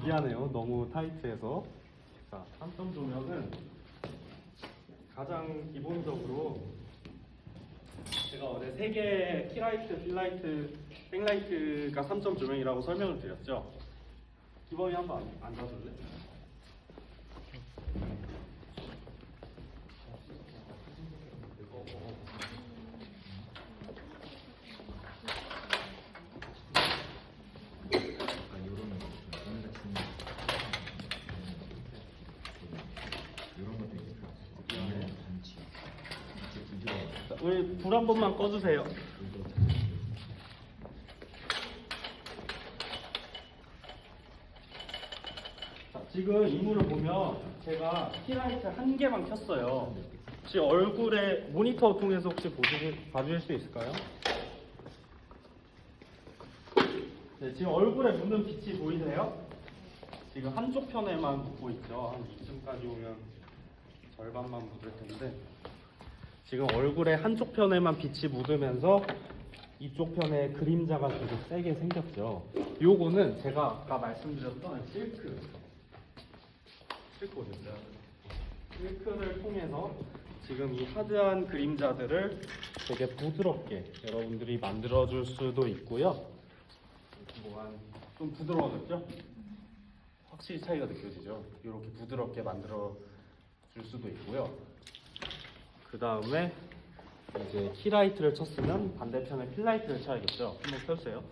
미안해요. 너무 타이트해서. 자, 3점 조명은 가장 기본적으로 제가 어제 3개 키라이트, 필라이트, 백라이트가 3점 조명이라고 설명을 드렸죠. 기범이 한번 앉아줄래? 약간 요런 이런 것도 이제 그냥 단치 이제 부드러워. 우리 불 한 번만 꺼주세요. 자, 지금 이물을 보면 제가 키라이트 한 개만 켰어요. 혹시 얼굴에 모니터 통해서 혹시 봐주실 수 있을까요? 네, 지금 얼굴에 묻는 빛이 보이세요? 지금 한쪽 편에만 묻고 있죠. 한 이쯤까지 오면 절반만 묻을 텐데 지금 얼굴에 한쪽 편에만 빛이 묻으면서 이쪽 편에 그림자가 되게 세게 생겼죠. 요거는 제가 아까 말씀드렸던 실크거든요. 실크를 통해서 지금 이 하드한 그림자들을 되게 부드럽게 여러분들이 만들어줄 수도 있고요. 좀 부드러워졌죠? 확실히 차이가 느껴지죠? 이렇게 부드럽게 만들어 줄 수도 있고요. 그 다음에 이제 키라이트를 쳤으면 반대편에 필라이트를 쳐야겠죠? 한번 펴주세요.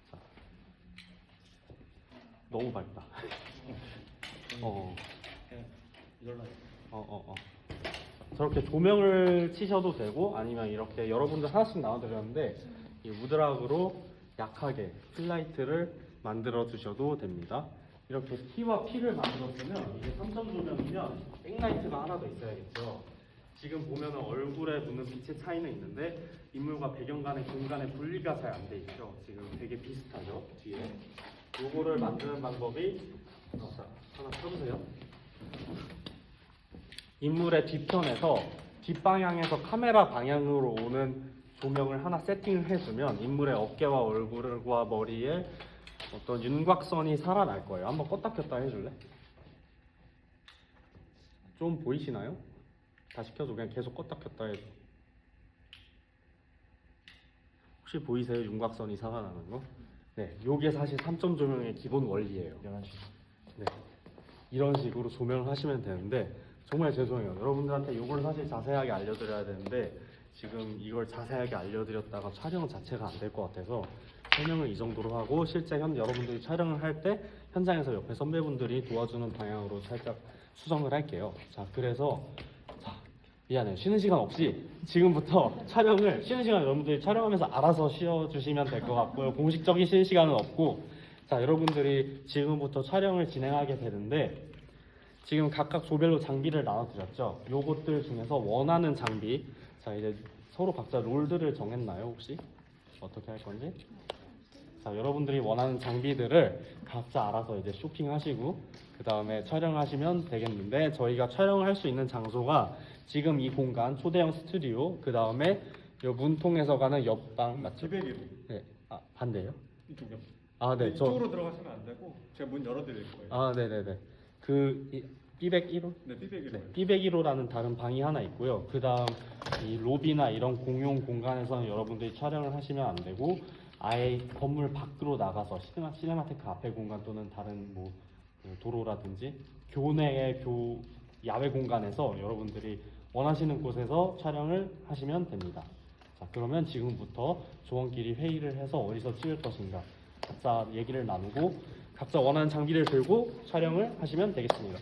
자. 너무 밝다. 저렇게 조명을 치셔도 되고 아니면 이렇게 여러분들 하나씩 나눠드렸는데 이 우드락으로 약하게 필라이트를 만들어 주셔도 됩니다. 이렇게 T와 P를 만들었으면 이게 3점 조명이면 백라이트가 하나 더 있어야겠죠. 지금 보면 얼굴에 묻는 빛의 차이는 있는데 인물과 배경 간의 공간의 분리가 잘 안 돼 있죠. 지금 되게 비슷하죠. 뒤에 요거를 만드는 방법이 자, 하나 펴보세요. 인물의 뒤편에서 뒷방향에서 카메라 방향으로 오는 조명을 하나 세팅을 해주면 인물의 어깨와 얼굴과 머리에 어떤 윤곽선이 살아날 거예요. 한번 껐다 켰다 해줄래? 좀 보이시나요? 다시 켜줘. 그냥 계속 껐다 켰다 해줘. 혹시 보이세요? 윤곽선이 살아나는 거? 네, 요게 사실 3점 조명의 기본 원리예요. 네, 이런 식으로 조명을 하시면 되는데 정말 죄송해요. 여러분들한테 이걸 사실 자세하게 알려드려야 되는데 지금 이걸 자세하게 알려드렸다가 촬영 자체가 안 될 것 같아서 설명을 이 정도로 하고 실제 여러분들이 촬영을 할 때 현장에서 옆에 선배분들이 도와주는 방향으로 살짝 수정을 할게요. 자, 그래서 미안해요. 쉬는 시간 없이 지금부터 촬영을 쉬는 시간 여러분들이 촬영하면서 알아서 쉬어주시면 될 것 같고요. 공식적인 쉬는 시간은 없고 자, 여러분들이 지금부터 촬영을 진행하게 되는데 지금 각각 조별로 장비를 나눠드렸죠. 요것들 중에서 원하는 장비 자, 이제 서로 각자 롤들을 정했나요? 혹시? 어떻게 할 건지? 자, 여러분들이 원하는 장비들을 각자 알아서 이제 쇼핑하시고 그 다음에 촬영하시면 되겠는데 저희가 촬영을 할 수 있는 장소가 지금 이 공간 초대형 스튜디오 그 다음에 요 문통에서 가는 옆방 맞죠? 201호. 네, 아 반대요? 이쪽 옆. 아, 네, 이쪽으로 들어가시면 안 되고 제가 문 열어드릴 거예요. 아, 네네네. B101호? 네, B101호. 네, B101호라는 다른 방이 하나 있고요. 그 다음 이 로비나 이런 공용 공간에서는 여러분들이 촬영을 하시면 안 되고 아예 건물 밖으로 나가서 시네마테크 앞에 공간 또는 다른 뭐 도로라든지 교내의 야외 공간에서 여러분들이 원하시는 곳에서 촬영을 하시면 됩니다. 자, 그러면 지금부터 조원끼리 회의를 해서 어디서 찍을 것인가 각자 얘기를 나누고 각자 원하는 장비를 들고 촬영을 하시면 되겠습니다.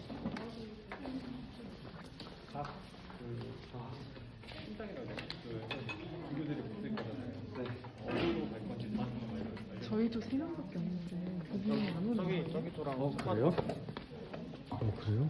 친구들이 못쓸 거잖아요. 네. 어디로 갈 건지 다 알려주세요. 저희도 3명밖에 없는데 거기 안 오는 거 저기 저랑 그래요? 그래요?